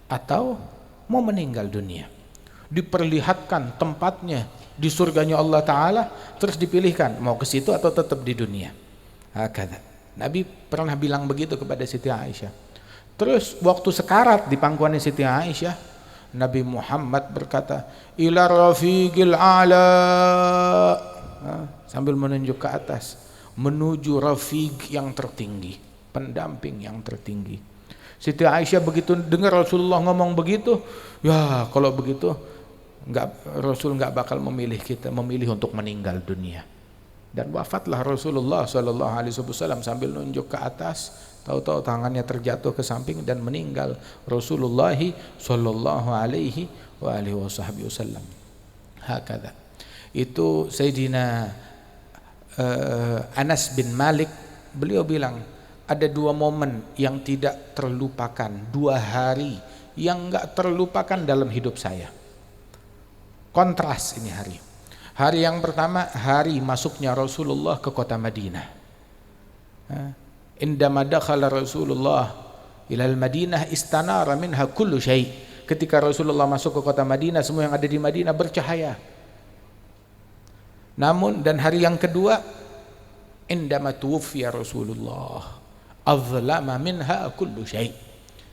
atau mau meninggal dunia. Diperlihatkan tempatnya di surganya Allah taala, terus dipilihkan mau ke situ atau tetap di dunia. Hakadha. Nabi pernah bilang begitu kepada Siti Aisyah. Terus waktu sekarat di pangkuannya Siti Aisyah, Nabi Muhammad berkata, ila rafiqil a'la, sambil menunjuk ke atas, menuju rafiq yang tertinggi, pendamping yang tertinggi. Siti Aisyah begitu dengar Rasulullah ngomong begitu, ya kalau begitu Rasul enggak bakal memilih kita, memilih untuk meninggal dunia. Dan wafatlah Rasulullah sallallahu alaihi wasallam sambil nunjuk ke atas. Tahu-tahu tangannya terjatuh ke samping dan meninggal Rasulullah sallallahu alaihi wasallam. Hakadha. Itu Sayyidina Anas bin Malik, beliau bilang ada dua momen yang tidak terlupakan, dua hari yang enggak terlupakan dalam hidup saya. Kontras ini hari. Hari yang pertama, hari masuknya Rasulullah ke kota Madinah. Indama dakhala Rasulullah ilal Madinah istanara minha kullu syai'. Ketika Rasulullah masuk ke kota Madinah, semua yang ada di Madinah bercahaya. Namun dan hari yang kedua, indama tuwfiya Rasulullah azlama minha kullu syai'.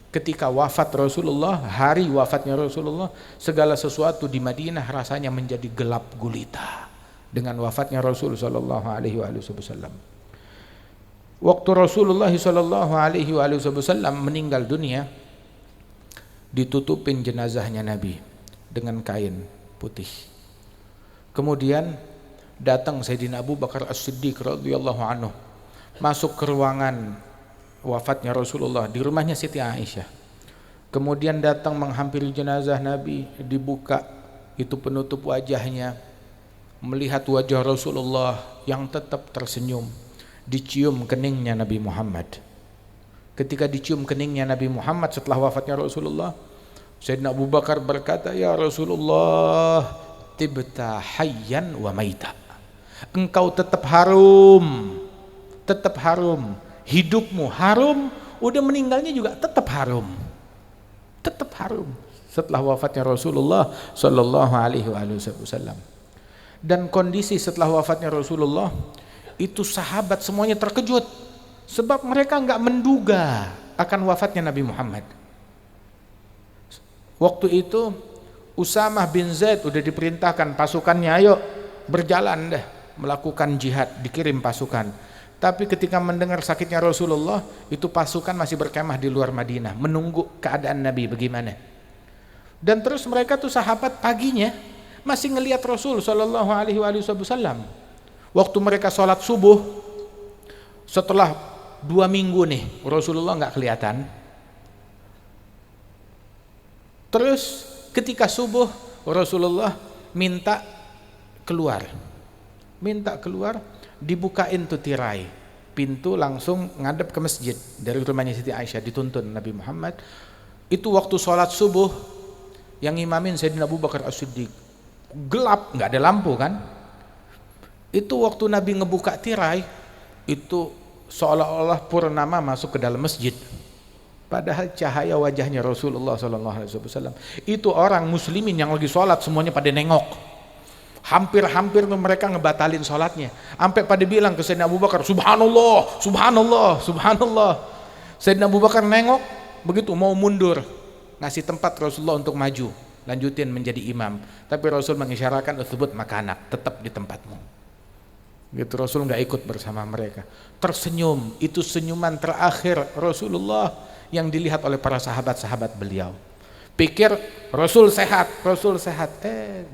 Ketika wafat Rasulullah, hari wafatnya Rasulullah, segala sesuatu di Madinah rasanya menjadi gelap gulita. dengan wafatnya Rasul sallallahu alaihi wasallam. Waktu Rasulullah sallallahu alaihi wasallam meninggal dunia, ditutupin jenazahnya Nabi dengan kain putih. Kemudian datang Sayyidina Abu Bakar As-Siddiq radhiyallahu anhu masuk ke ruangan wafatnya Rasulullah di rumahnya Siti Aisyah. Kemudian datang menghampiri jenazah Nabi, dibuka itu penutup wajahnya, melihat wajah Rasulullah yang tetap tersenyum, dicium keningnya Nabi Muhammad. Ketika dicium keningnya Nabi Muhammad setelah wafatnya Rasulullah, Sayyidina Abu Bakar berkata, "Ya Rasulullah, tibta hayyan wa maita." Engkau tetap harum, hidupmu harum, udah meninggalnya juga tetap harum. Setelah wafatnya Rasulullah sallallahu alaihi wasallam. Dan kondisi setelah wafatnya Rasulullah itu sahabat semuanya terkejut, sebab mereka enggak menduga akan wafatnya Nabi Muhammad. Waktu itu Usamah bin Zaid udah diperintahkan pasukannya, ayo berjalan deh melakukan jihad, dikirim pasukan. Tapi ketika mendengar sakitnya Rasulullah, itu pasukan masih berkemah di luar Madinah menunggu keadaan Nabi bagaimana. Dan terus mereka tuh sahabat paginya masih ngelihat Rasul sallallahu alaihi wasallam. Waktu mereka sholat subuh, setelah 2 minggu nih Rasulullah nggak kelihatan. Terus ketika subuh Rasulullah minta keluar, dibukain tuh tirai, pintu langsung ngadep ke masjid dari rumahnya Siti Aisyah, dituntun Nabi Muhammad. Itu waktu sholat subuh yang imamin Sayyidina Abu Bakar As-Siddiq, gelap, nggak ada lampu kan. Itu waktu Nabi ngebuka tirai, itu seolah-olah purnama masuk ke dalam masjid, padahal cahaya wajahnya Rasulullah SAW. Itu orang muslimin yang lagi sholat semuanya pada nengok, hampir mereka ngebatalin sholatnya, sampai pada bilang ke Sayyidina Abu Bakar, subhanallah, subhanallah, subhanallah. Sayyidina Abu Bakar nengok, begitu mau mundur, ngasih tempat Rasulullah untuk maju, lanjutin menjadi imam. Tapi Rasul mengisyaratkan, utsbut makanak, tetap di tempatmu. Gitu, Rasul nggak ikut bersama mereka. Tersenyum, itu senyuman terakhir Rasulullah yang dilihat oleh para sahabat-sahabat beliau. Pikir Rasul sehat,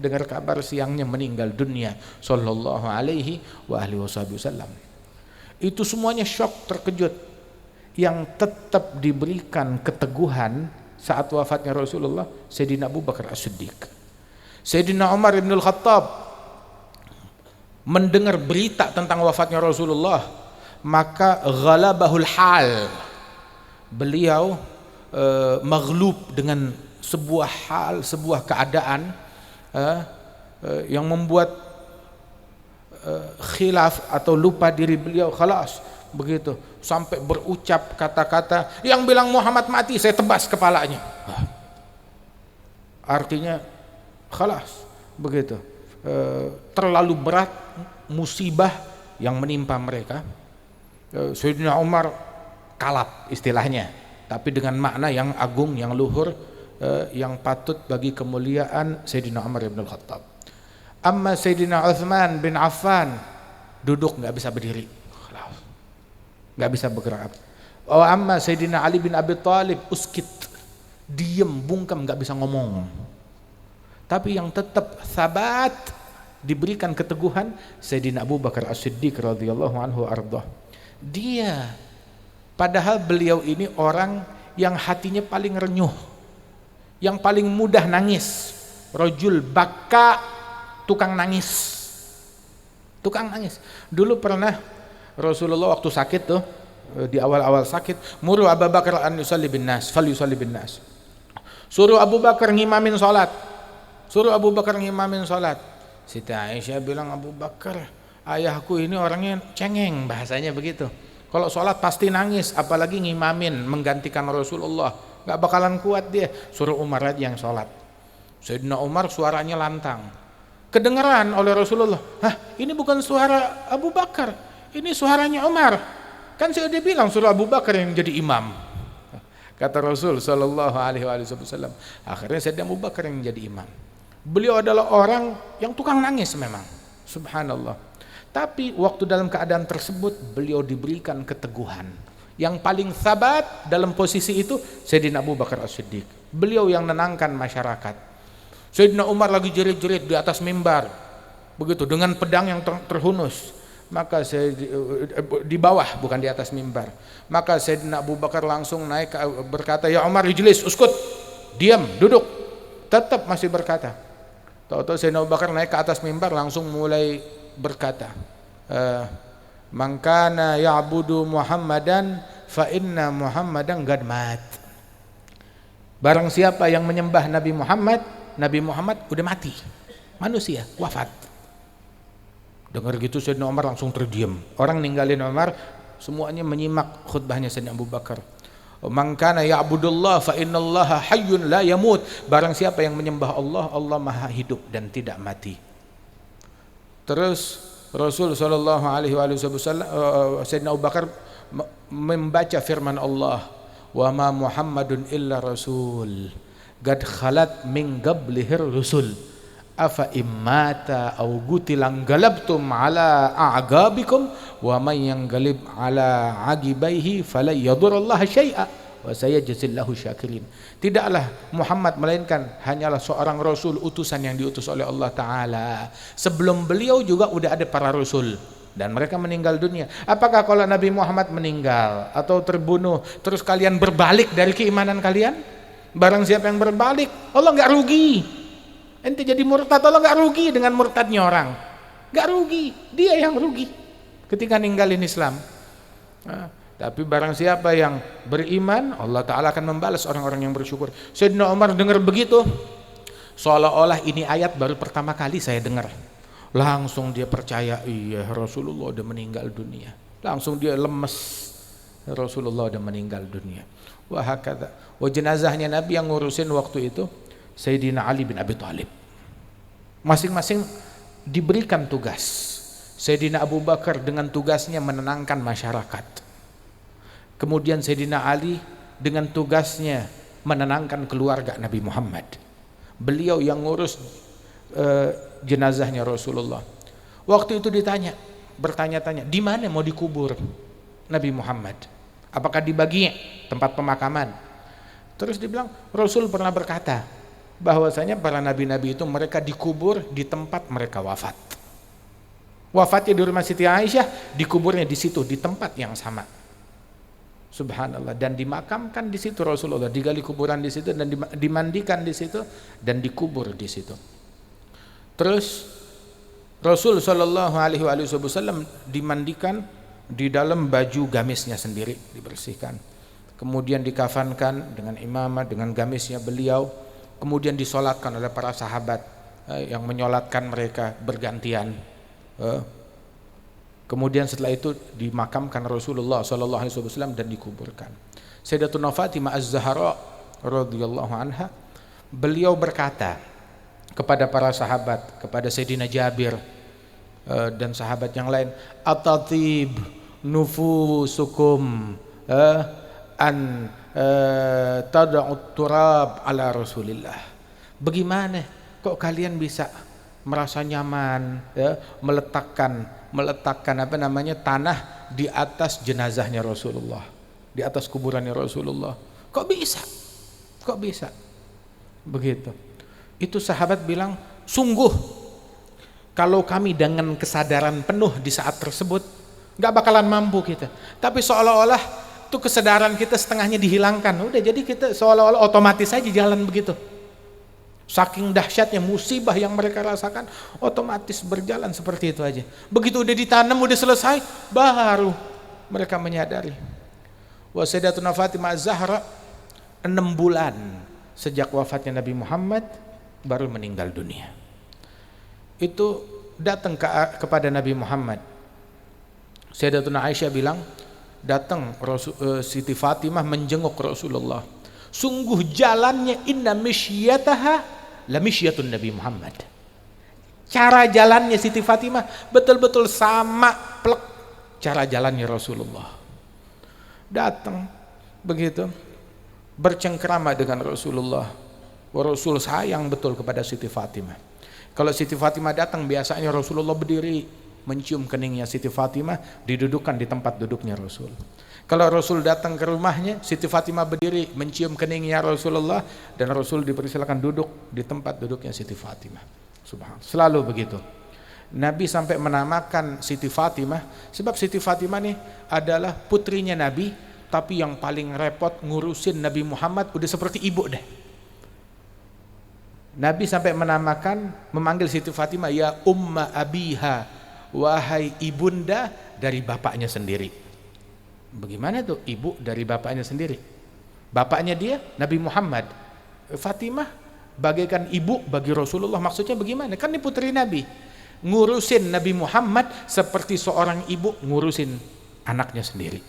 dengar kabar siangnya meninggal dunia sallallahu alaihi wasallam. Itu semuanya syok, terkejut. Yang tetap diberikan keteguhan saat wafatnya Rasulullah, Sayyidina Abu Bakar As-Siddiq. Sayyidina Umar bin Al-Khattab mendengar berita tentang wafatnya Rasulullah, maka ghalabahul hal, beliau maghlub dengan sebuah hal, sebuah keadaan yang membuat khilaf atau lupa diri beliau, khalas begitu, sampai berucap kata-kata, yang bilang Muhammad mati saya tebas kepalanya. Artinya khalas begitu, terlalu berat musibah yang menimpa mereka. Sayyidina Umar kalap istilahnya, tapi dengan makna yang agung, yang luhur, yang patut bagi kemuliaan Sayyidina Umar bin Al-Khattab. Amma Sayyidina Utsman bin Affan duduk, nggak bisa berdiri, nggak bisa bergerak. Oh, amma Sayyidina Ali bin Abi Thalib uskit, diem bungkam, nggak bisa ngomong. Tapi yang tetap sabat, diberikan keteguhan, Sayyidina Abu Bakar As-Siddiq radhiyallahu anhu ardah. Dia, padahal beliau ini orang yang hatinya paling renyuh, yang paling mudah nangis, rajul baka, tukang nangis. Dulu pernah Rasulullah waktu sakit tuh, di awal-awal sakit, muru Abu Bakar an yusalli bin nas, fal yusalli bin nas. Suruh Abu Bakar ngimamin salat. Siti Aisyah bilang, Abu Bakar, ayahku ini orangnya cengeng, bahasanya begitu. Kalau sholat pasti nangis, apalagi ngimamin, menggantikan Rasulullah, gak bakalan kuat dia. Suruh Umar aja yang sholat. Sayyidina Umar suaranya lantang, kedengeran oleh Rasulullah, ini bukan suara Abu Bakar, ini suaranya Umar. Kan saya udah bilang suruh Abu Bakar yang jadi imam. Kata Rasul sallallahu alaihi wasallam, akhirnya Sayyidina Abu Bakar yang jadi imam. Beliau adalah orang yang tukang nangis memang, Subhanallah. Tapi waktu dalam keadaan tersebut beliau diberikan keteguhan. Yang paling sabat dalam posisi itu Sayyidina Abu Bakar As-Siddiq. Beliau yang menenangkan masyarakat. Sayyidina Umar lagi jerit-jerit di atas mimbar, begitu dengan pedang yang terhunus. Maka di bawah, bukan di atas mimbar. Maka Sayyidina Abu Bakar langsung naik berkata, "Ya Umar, ijlis, uskut." Diam, duduk. Tetap masih berkata. Tahu-tahu Sayyidina Abu Bakar naik ke atas mimbar langsung mulai berkata, "Man kana ya'budu Muhammadan fa inna Muhammadan qad mat." Barang siapa yang menyembah Nabi Muhammad udah mati. Manusia wafat. Dengar gitu Sayyidina Umar langsung terdiam. Orang ninggalin Umar, semuanya menyimak khutbahnya Sayyidina Abu Bakar. Man kana ya'budullah fa innallaha hayyun la yamut. Barang siapa yang menyembah Allah, Allah Maha hidup dan tidak mati. Terus Rasul sallallahu alaihi wasallam Sayyidina Abu Bakar membaca firman Allah, "Wa ma Muhammadun illa rasul qad khalat min qablihi rusul afa immata aw qutilan galabtum ala a'gabikum wa man yanqalib ala aqibaihi falan yadurrallaha syai'a wa sayajzillahu syakirin." Tidaklah Muhammad melainkan hanyalah seorang rasul, utusan yang diutus oleh Allah Ta'ala. Sebelum beliau juga udah ada para rasul dan mereka meninggal dunia. Apakah kalau Nabi Muhammad meninggal atau terbunuh terus kalian berbalik dari keimanan kalian? Barang siapa yang berbalik, Allah nggak rugi. Ente jadi murtad, Allah nggak rugi dengan murtadnya orang, nggak rugi, dia yang rugi ketika ninggalin Islam. Tapi barang siapa yang beriman, Allah Ta'ala akan membalas orang-orang yang bersyukur. Sayyidina Umar dengar begitu, seolah-olah ini ayat baru pertama kali saya dengar. Langsung dia percaya, iya Rasulullah udah meninggal dunia. Langsung dia lemes, Rasulullah udah meninggal dunia. Wah hakadha. Wah, jenazahnya Nabi yang ngurusin waktu itu Sayyidina Ali bin Abi Thalib. Masing-masing diberikan tugas. Sayyidina Abu Bakar dengan tugasnya menenangkan masyarakat. Kemudian Sayyidina Ali dengan tugasnya menenangkan keluarga Nabi Muhammad. Beliau yang ngurus jenazahnya Rasulullah. Waktu itu bertanya-tanya, di mana mau dikubur Nabi Muhammad? Apakah dibagi tempat pemakaman? Terus dibilang, Rasul pernah berkata bahwasanya para nabi-nabi itu mereka dikubur di tempat mereka wafat. Wafatnya di rumah Siti Aisyah, dikuburnya di situ, di tempat yang sama. Subhanallah, dan dimakamkan di situ Rasulullah, digali kuburan di situ dan dimandikan di situ dan dikubur di situ. Terus Rasul sallallahu alaihi wasallam dimandikan di dalam baju gamisnya sendiri, dibersihkan. Kemudian dikafankan dengan imamah, dengan gamisnya beliau. Kemudian disolatkan oleh para sahabat yang menyolatkan mereka bergantian. Kemudian setelah itu dimakamkan Rasulullah sallallahu alaihi wasallam dan dikuburkan. Sayyidatuna Fatimah Az-Zahra radhiyallahu anha, beliau berkata kepada para sahabat, kepada Sayyidina Jabir dan sahabat yang lain, "Atatib nufusukum an tad'ut turab ala Rasulillah." Bagaimana kok kalian bisa merasa nyaman meletakkan tanah di atas jenazahnya Rasulullah, di atas kuburannya Rasulullah? Kok bisa begitu? Itu sahabat bilang, sungguh kalau kami dengan kesadaran penuh di saat tersebut gak bakalan mampu kita. Tapi seolah-olah itu kesadaran kita setengahnya dihilangkan. Udah, jadi kita seolah-olah otomatis saja jalan begitu. Saking dahsyatnya musibah yang mereka rasakan, otomatis berjalan seperti itu aja. Begitu udah ditanam, udah selesai, baru mereka menyadari. Wa Sayyidatuna Fatimah Az-Zahra 6 bulan sejak wafatnya Nabi Muhammad baru meninggal dunia. Itu datang kepada Nabi Muhammad. Sayyidatuna Aisyah bilang, datang Siti Fatimah menjenguk Rasulullah. Sungguh jalannya inna mishyataha la mishyatun Nabi Muhammad. Cara jalannya Siti Fatimah betul-betul sama plek cara jalannya Rasulullah. Datang begitu bercengkrama dengan Rasulullah. Rasul sayang betul kepada Siti Fatimah. Kalau Siti Fatimah datang, biasanya Rasulullah berdiri mencium keningnya Siti Fatimah, didudukkan di tempat duduknya Rasul. Kalau Rasul datang ke rumahnya, Siti Fatimah berdiri mencium keningnya Rasulullah, dan Rasul dipersilakan duduk di tempat duduknya Siti Fatimah. Subhanallah, selalu begitu. Nabi sampai menamakan Siti Fatimah, sebab Siti Fatimah nih adalah putrinya Nabi, tapi yang paling repot ngurusin Nabi Muhammad, udah seperti ibu deh. Nabi sampai memanggil Siti Fatimah, ya umma abiha, wahai ibunda dari bapaknya sendiri. Bagaimana tuh ibu dari bapaknya sendiri? Bapaknya dia Nabi Muhammad, Fatimah bagaikan ibu bagi Rasulullah. Maksudnya bagaimana? Kan ini putri Nabi, ngurusin Nabi Muhammad seperti seorang ibu ngurusin anaknya sendiri.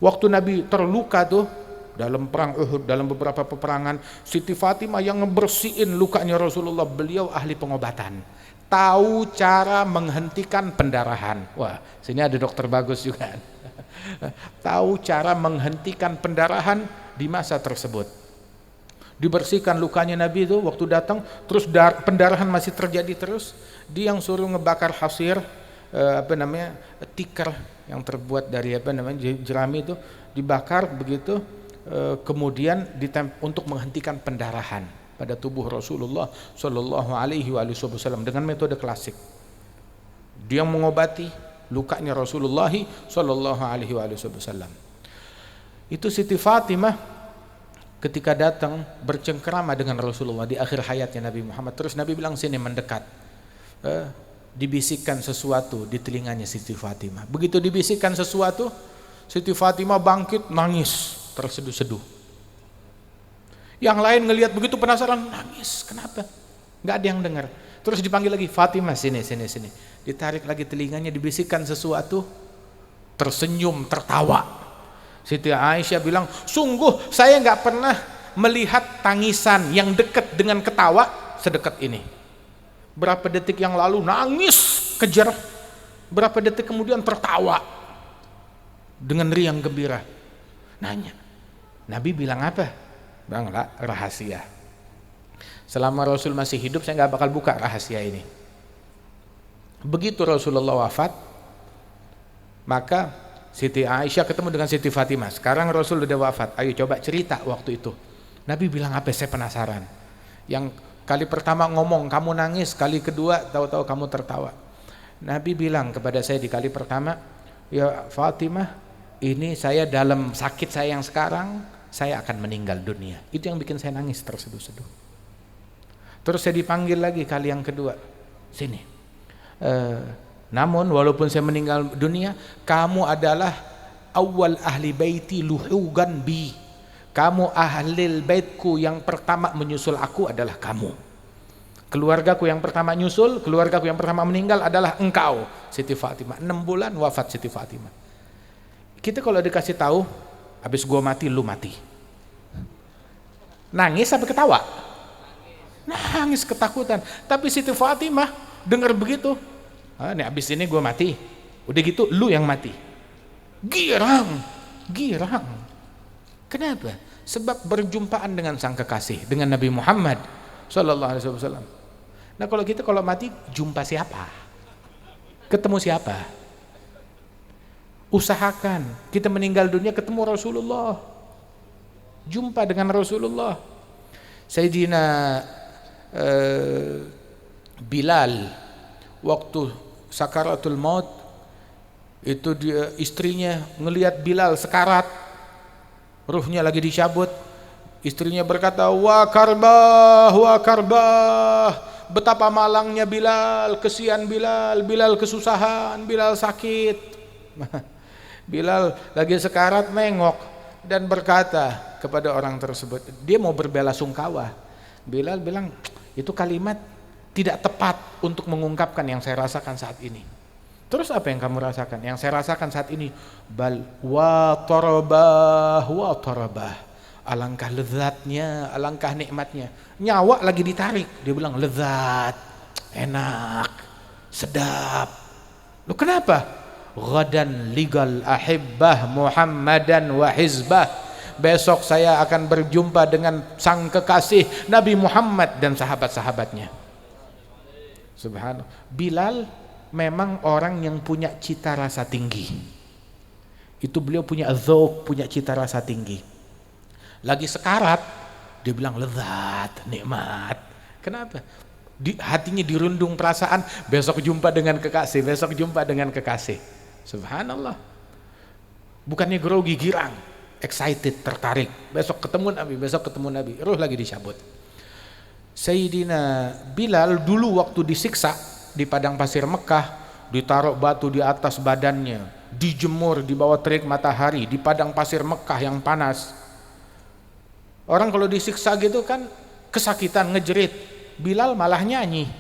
Waktu Nabi terluka tuh dalam perang Uhud, dalam beberapa peperangan, Siti Fatimah yang ngebersihin lukanya Rasulullah. Beliau ahli pengobatan, tahu cara menghentikan pendarahan. Wah, sini ada dokter bagus juga. Tahu cara menghentikan pendarahan di masa tersebut. Dibersihkan lukanya Nabi itu waktu datang, terus pendarahan masih terjadi terus. Dia yang suruh ngebakar hasir, tikar yang terbuat dari jerami itu dibakar begitu. Kemudian untuk menghentikan pendarahan pada tubuh Rasulullah Shallallahu Alaihi Wasallam dengan metode klasik. Dia mengobati lukanya Rasulullah Shallallahu Alaihi Wasallam. Itu Siti Fatimah ketika datang bercengkerama dengan Rasulullah di akhir hayatnya Nabi Muhammad. Terus Nabi bilang, sini mendekat. Dibisikkan sesuatu di telinganya Siti Fatimah. Begitu dibisikkan sesuatu, Siti Fatimah bangkit nangis terseduh-seduh. Yang lain ngelihat begitu penasaran, nangis. Kenapa? Nggak ada yang dengar. Terus dipanggil lagi, Fatimah sini. Ditarik lagi telinganya, dibisikkan sesuatu, tersenyum, tertawa. Siti Aisyah bilang, sungguh saya nggak pernah melihat tangisan yang dekat dengan ketawa sedekat ini. Berapa detik yang lalu nangis kejar, berapa detik kemudian tertawa dengan riang gembira. Nanya, Nabi bilang apa? Bang, rahasia. Selama Rasul masih hidup saya nggak bakal buka rahasia ini. Begitu Rasulullah wafat, maka Siti Aisyah ketemu dengan Siti Fatimah. Sekarang Rasul udah wafat, ayo coba cerita waktu itu. Nabi bilang apa? Saya penasaran. Yang kali pertama ngomong kamu nangis, kali kedua tahu-tahu kamu tertawa. Nabi bilang kepada saya di kali pertama, ya Fatimah, ini saya dalam sakit saya yang sekarang, saya akan meninggal dunia. Itu yang bikin saya nangis terseduh-seduh. Terus saya dipanggil lagi kali yang kedua, sini. Namun walaupun saya meninggal dunia, kamu adalah awal ahli baiti luhugan bi. Kamu ahli baitku yang pertama menyusul aku adalah kamu. Keluargaku yang pertama nyusul, keluargaku yang pertama meninggal adalah engkau, Siti Fatimah. 6 bulan wafat Siti Fatimah. Kita kalau dikasih tahu, habis gua mati, lu mati. Nangis sampai ketawa? Nangis ketakutan. Tapi Siti Fatimah dengar begitu, nih habis ini gua mati. Udah gitu, lu yang mati. Girang. Kenapa? Sebab berjumpaan dengan sang kekasih, dengan Nabi Muhammad Sallallahu Alaihi Wasallam. Nah kalau kita kalau mati, jumpa siapa? Ketemu siapa? Usahakan kita meninggal dunia ketemu Rasulullah, jumpa dengan Rasulullah. Sayyidina Bilal waktu sakaratul maut itu dia, istrinya ngelihat Bilal sekarat, ruhnya lagi dicabut. Istrinya berkata, wa karbah, betapa malangnya Bilal, kesian Bilal kesusahan, Bilal sakit. Bilal lagi sekarat nengok dan berkata kepada orang tersebut, dia mau berbela sungkawa. Bilal bilang, itu kalimat tidak tepat untuk mengungkapkan yang saya rasakan saat ini. Terus apa yang kamu rasakan? Yang saya rasakan saat ini, bal wa tarabah. Alangkah lezatnya, alangkah nikmatnya. Nyawa lagi ditarik, dia bilang lezat, enak, sedap. Loh kenapa? Ghadan ligal ahibbah Muhammadan wa hizbah. Besok saya akan berjumpa dengan sang kekasih Nabi Muhammad dan sahabat-sahabatnya. Subhanallah. Bilal memang orang yang punya cita rasa tinggi. Itu beliau punya dzauq, punya cita rasa tinggi. Lagi sekarat, dia bilang lezat, nikmat. Kenapa? Hatinya dirundung perasaan, besok jumpa dengan kekasih, besok jumpa dengan kekasih. Subhanallah. Bukannya grogi, girang, excited, tertarik. Besok ketemu Nabi, besok ketemu Nabi. Ruh lagi dicabut. Sayyidina Bilal dulu waktu disiksa di padang pasir Mekah, ditaruh batu di atas badannya, dijemur di bawah terik matahari di padang pasir Mekah yang panas. Orang kalau disiksa gitu kan kesakitan, ngejerit. Bilal malah nyanyi,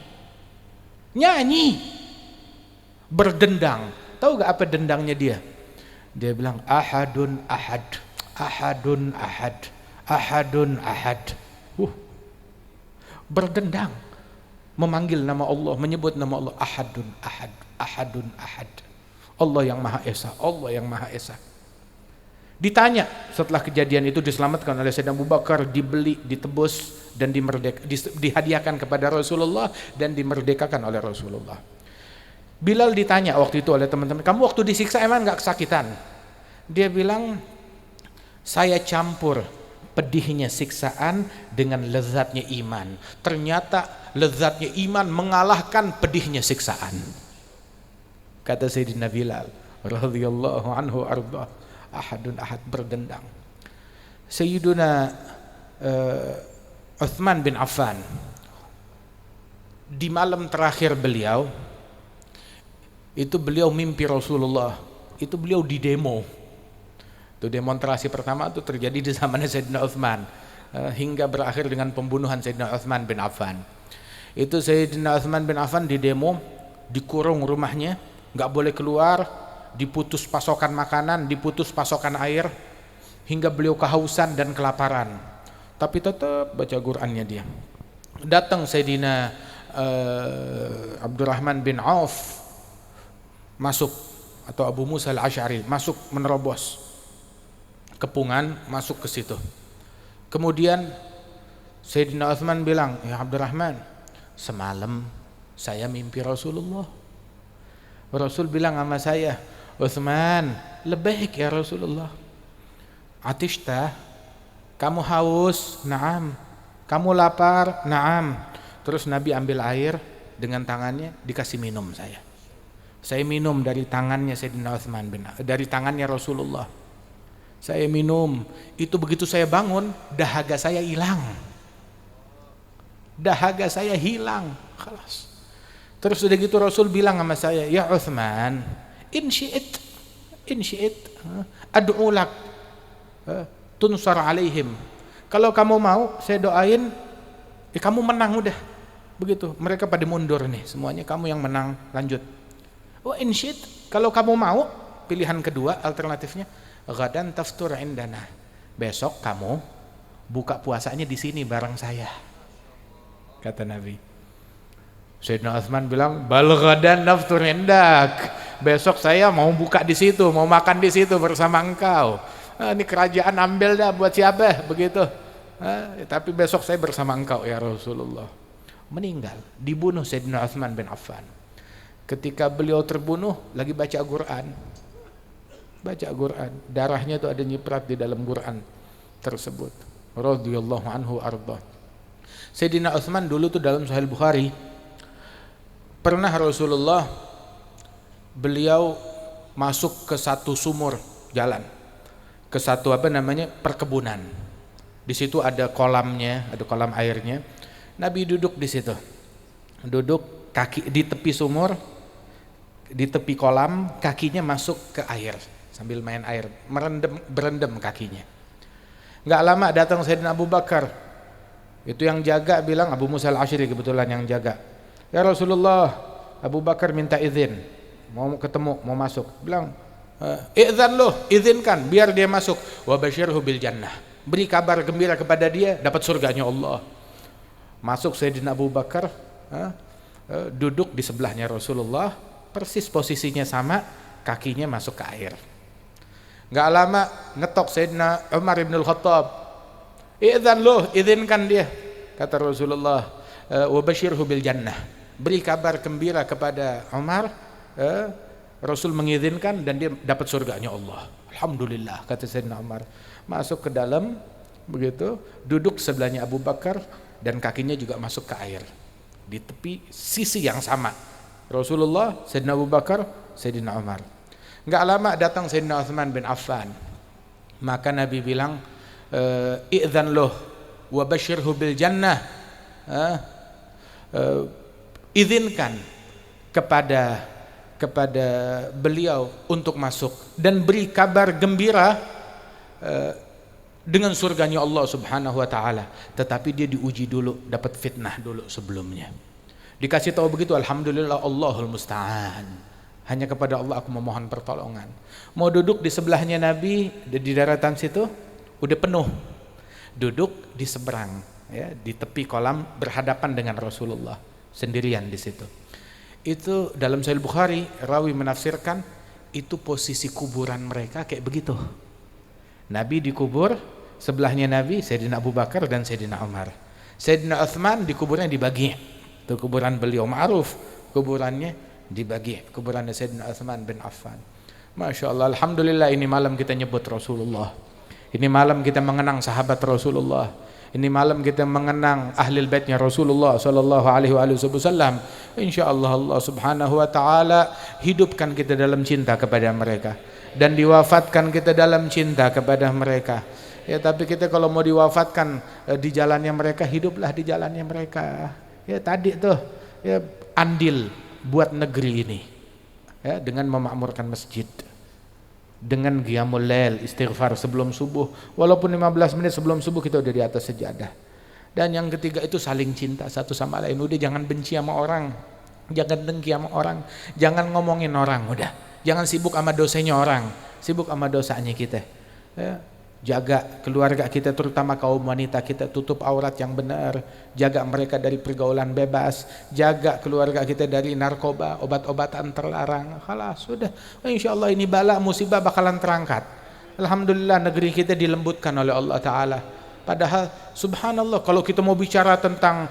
berdendang. Tahu gak apa dendangnya dia? Dia bilang ahadun ahad, ahadun ahad, ahadun ahad. Berdendang, memanggil nama Allah, menyebut nama Allah, ahadun ahad, ahadun ahad. Allah yang Maha Esa, Allah yang Maha Esa. Ditanya setelah kejadian itu, diselamatkan oleh Sayyidina Abu Bakar, dibeli, ditebus dan dihadiahkan kepada Rasulullah dan dimerdekakan oleh Rasulullah. Bilal ditanya waktu itu oleh teman-teman, kamu waktu disiksa emang gak kesakitan? Dia bilang, saya campur pedihnya siksaan dengan lezatnya iman. Ternyata lezatnya iman mengalahkan pedihnya siksaan. Kata Sayyidina Bilal radhiyallahu anhu arda, ahadun ahad, berdendang. Sayyiduna Uthman bin Affan, di malam terakhir beliau itu beliau mimpi Rasulullah. Itu beliau di demo. Itu demonstrasi pertama itu terjadi di zamannya Sayyidina Uthman, hingga berakhir dengan pembunuhan Sayyidina Uthman bin Affan. Itu Sayyidina Uthman bin Affan di demo, dikurung rumahnya, nggak boleh keluar, diputus pasokan makanan, diputus pasokan air, hingga beliau kehausan dan kelaparan. Tapi tetap baca Qur'annya dia. Datang Sayyidina Abdurrahman bin Auf masuk, atau Abu Musa al-Asy'ari masuk, menerobos kepungan, masuk ke situ. Kemudian Sayyidina Uthman bilang, ya Abdurrahman, semalam saya mimpi Rasulullah. Rasul bilang sama saya, Uthman, lebih ya Rasulullah. Atishta, kamu haus? Naam. Kamu lapar? Naam. Terus Nabi ambil air dengan tangannya, dikasih minum saya. Saya minum dari tangannya Sayyidina Uthman dari tangannya Rasulullah. Saya minum, itu begitu saya bangun, dahaga saya hilang. Dahaga saya hilang, khalas. Terus udah gitu Rasul bilang sama saya, ya Uthman, in syi'it ad'u lak tunsar alaihim. Kalau kamu mau, saya doain, kamu menang udah. Begitu, mereka pada mundur nih, semuanya kamu yang menang, lanjut. Wa in syi'it, kalau kamu mau, pilihan kedua, alternatifnya, ghadan taftur indana. Besok kamu buka puasanya di sini bareng saya. Kata Nabi. Sayyidina Uthman bilang, bal ghadan taftur indak. Besok saya mau buka di situ, mau makan di situ bersama engkau. Ini kerajaan ambil dah buat siapa? Begitu. Tapi besok saya bersama engkau ya Rasulullah. Meninggal, dibunuh Sayyidina Uthman bin Affan. Ketika beliau terbunuh, lagi baca Quran. Baca Quran, darahnya itu ada nyiprat di dalam Quran tersebut. Radhiyallahu anhu arda. Sayyidina Uthman dulu tuh dalam Sahih Bukhari, pernah Rasulullah beliau masuk ke satu sumur jalan, ke satu perkebunan. Di situ ada kolamnya, ada kolam airnya. Nabi duduk di situ, duduk kaki di tepi sumur, di tepi kolam, kakinya masuk ke air. Sambil main air, berendam kakinya. Nggak lama datang Sayyidina Abu Bakar. Itu yang jaga bilang, Abu Musa al-Asy'ari kebetulan yang jaga. Ya Rasulullah, Abu Bakar minta izin, mau ketemu, mau masuk. Bilang, izan loh, izinkan, biar dia masuk. Wa basyirhu bil jannah. Beri kabar gembira kepada dia, dapat surganya Allah. Masuk Sayyidina Abu Bakar, duduk di sebelahnya Rasulullah, persis posisinya sama, kakinya masuk ke air. Gak lama ngetok Sayyidina Umar ibn al-Khattab, izan loh, izinkan dia. Kata Rasulullah, wa basyirhu bil jannah, beri kabar gembira kepada Umar, Rasul mengizinkan dan dia dapat surganya Allah. Alhamdulillah, kata Sayyidina Umar. Masuk ke dalam, begitu, duduk sebelahnya Abu Bakar dan kakinya juga masuk ke air di tepi sisi yang sama. Rasulullah, Sayyidina Abu Bakar, Sayyidina Umar. Enggak lama datang Sayyidina Utsman bin Affan. Maka Nabi bilang, "I'dzan lahu wa basyirhu bil jannah." Izinkan kepada beliau untuk masuk dan beri kabar gembira dengan surganya Allah Subhanahu wa taala. Tetapi dia diuji dulu, dapat fitnah dulu sebelumnya. Dikasih tahu begitu, alhamdulillah, Allahul musta'an. Hanya kepada Allah aku memohon pertolongan. Mau duduk di sebelahnya Nabi di daratan situ, udah penuh. Duduk di seberang, ya, di tepi kolam berhadapan dengan Rasulullah, sendirian di situ. Itu dalam Sahih Bukhari, rawi menafsirkan itu posisi kuburan mereka kayak begitu. Nabi dikubur, sebelahnya Nabi Sayyidina Abu Bakar dan Sayyidina Umar. Sayyidina Utsman dikuburnya di Baqi'. Itu kuburan beliau ma'ruf, kuburannya di Baqi', kuburannya Sayyidina Utsman bin Affan. Masya Allah, alhamdulillah, ini malam kita nyebut Rasulullah. Ini malam kita mengenang sahabat Rasulullah. Ini malam kita mengenang ahli baitnya Rasulullah sallallahu alaihi wasallam. Insyaallah Allah Subhanahu wa taala hidupkan kita dalam cinta kepada mereka dan diwafatkan kita dalam cinta kepada mereka. Ya, tapi kita kalau mau diwafatkan di jalannya mereka, hiduplah di jalannya mereka. Ya, tadi tuh, ya, andil buat negeri ini. Ya, dengan memakmurkan masjid, dengan qiyamul lail, istighfar sebelum subuh, walaupun 15 menit sebelum subuh kita udah di atas sejadah. Dan yang ketiga itu saling cinta satu sama lain. Udah jangan benci sama orang, jangan dengki sama orang, jangan ngomongin orang, udah. Jangan sibuk sama dosanya orang, sibuk sama dosanya kita. Ya, jaga keluarga kita, terutama kaum wanita kita, tutup aurat yang benar, jaga mereka dari pergaulan bebas, jaga keluarga kita dari narkoba, obat-obatan terlarang. Khalas, sudah. Insyaallah ini bala musibah bakalan terangkat. Alhamdulillah negeri kita dilembutkan oleh Allah Ta'ala. Padahal subhanallah, kalau kita mau bicara tentang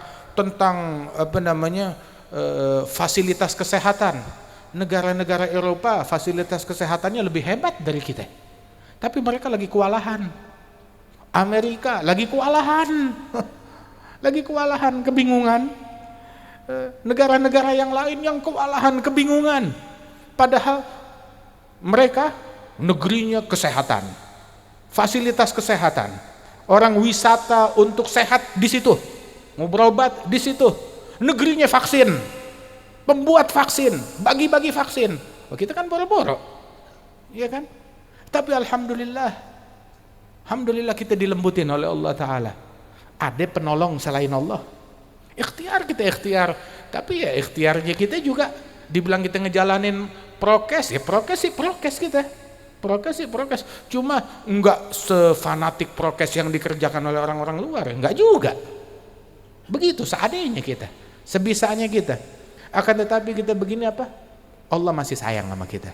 fasilitas kesehatan, negara-negara Eropa fasilitas kesehatannya lebih hebat dari kita. Tapi mereka lagi kewalahan. Amerika lagi kewalahan. Lagi kewalahan, kebingungan. Negara-negara yang lain yang kewalahan, kebingungan. Padahal mereka negerinya kesehatan, fasilitas kesehatan. Orang wisata untuk sehat di situ, mau berobat di situ. Negerinya vaksin, pembuat vaksin, bagi-bagi vaksin. Oh, kita kan boro-boro, iya kan? Tapi alhamdulillah kita dilembutin oleh Allah Ta'ala. Ada penolong selain Allah. Ikhtiar kita ikhtiar, tapi ya ikhtiarnya kita juga dibilang kita ngejalanin prokes, ya prokes kita. Prokes. Cuma enggak sefanatik prokes yang dikerjakan oleh orang-orang luar, enggak juga. Begitu seadanya kita, sebisanya kita. Akan tetapi kita begini apa? Allah masih sayang sama kita.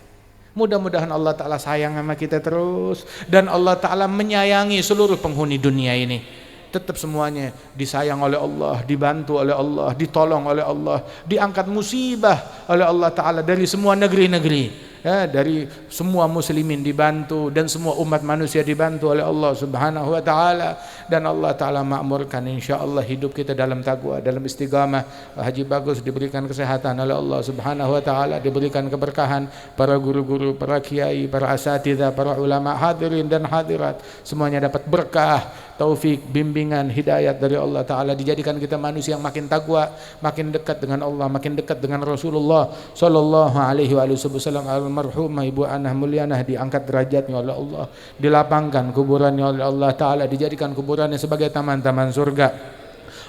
Mudah-mudahan Allah Ta'ala sayang sama kita terus, dan Allah Ta'ala menyayangi seluruh penghuni dunia ini. Tetap semuanya disayang oleh Allah, dibantu oleh Allah, ditolong oleh Allah, diangkat musibah oleh Allah Ta'ala dari semua negeri-negeri. Ya, dari semua muslimin dibantu dan semua umat manusia dibantu oleh Allah Subhanahu wa taala, dan Allah Ta'ala makmurkan insyaallah hidup kita dalam taqwa, dalam istiqamah. Haji Bagus diberikan kesehatan oleh Allah Subhanahu wa taala, diberikan keberkahan, para guru-guru, para kiai, para asatidzah, para ulama hadirin dan hadirat semuanya dapat berkah, taufik, bimbingan, hidayat dari Allah Ta'ala, dijadikan kita manusia yang makin taqwa, makin dekat dengan Allah, makin dekat dengan Rasulullah sallallahu alaihi wasallam. Almarhumah Ibu Anah Mulyanah diangkat derajatnya oleh Allah, dilapangkan kuburannya oleh Allah Ta'ala, dijadikan kuburannya sebagai taman-taman surga.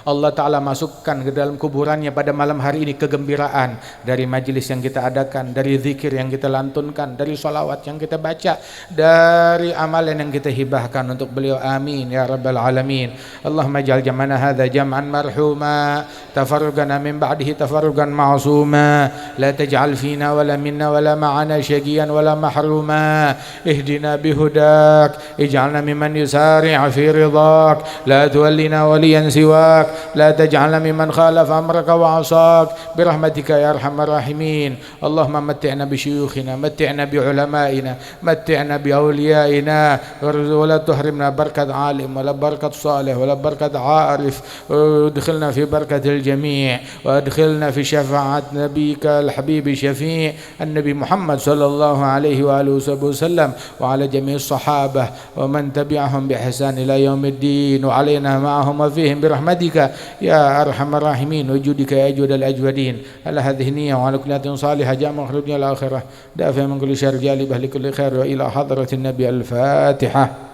Allah Ta'ala masukkan ke dalam kuburannya pada malam hari ini kegembiraan dari majelis yang kita adakan, dari zikir yang kita lantunkan, dari sholawat yang kita baca, dari amalan yang kita hibahkan untuk beliau. Amin ya rabbal alamin. Allahumma ja'al jam'ana hadha jam'an marhuma, tafarrugana min ba'dihi tafarrugan ma'suma, la taj'al fina wala minna wala ma'ana syaqiyan wala mahruma, ihdina bihudak, ij'alna mimman yusari'u fi ridak, la tuwallina waliyan siwak, لا تجعلنا ممن خالف أمرك وعصاك برحمتك يا أرحم الراحمين. اللهم متعنا بشيوخنا، متعنا بعلمائنا، متعنا بأوليائنا، ولا تحرمنا بركة عالم ولا بركة صالح ولا بركة عارف. ادخلنا في بركة الجميع، وادخلنا في شفاعة نبيك الحبيب الشفيع النبي محمد صلى الله عليه وآله وسلم، وعلى جميع الصحابة ومن تبعهم بإحسان إلى يوم الدين، وعلينا معهم وفيهم برحمتك يا أرحم الراحمين وجودك يا أجود الأجودين. على هذه النية وعلى كل نية صالحة جامع خلودنا الآخرة، دافع من كل شر، جالبة لكل خير، وإلى حضرة النبي. الفاتحة.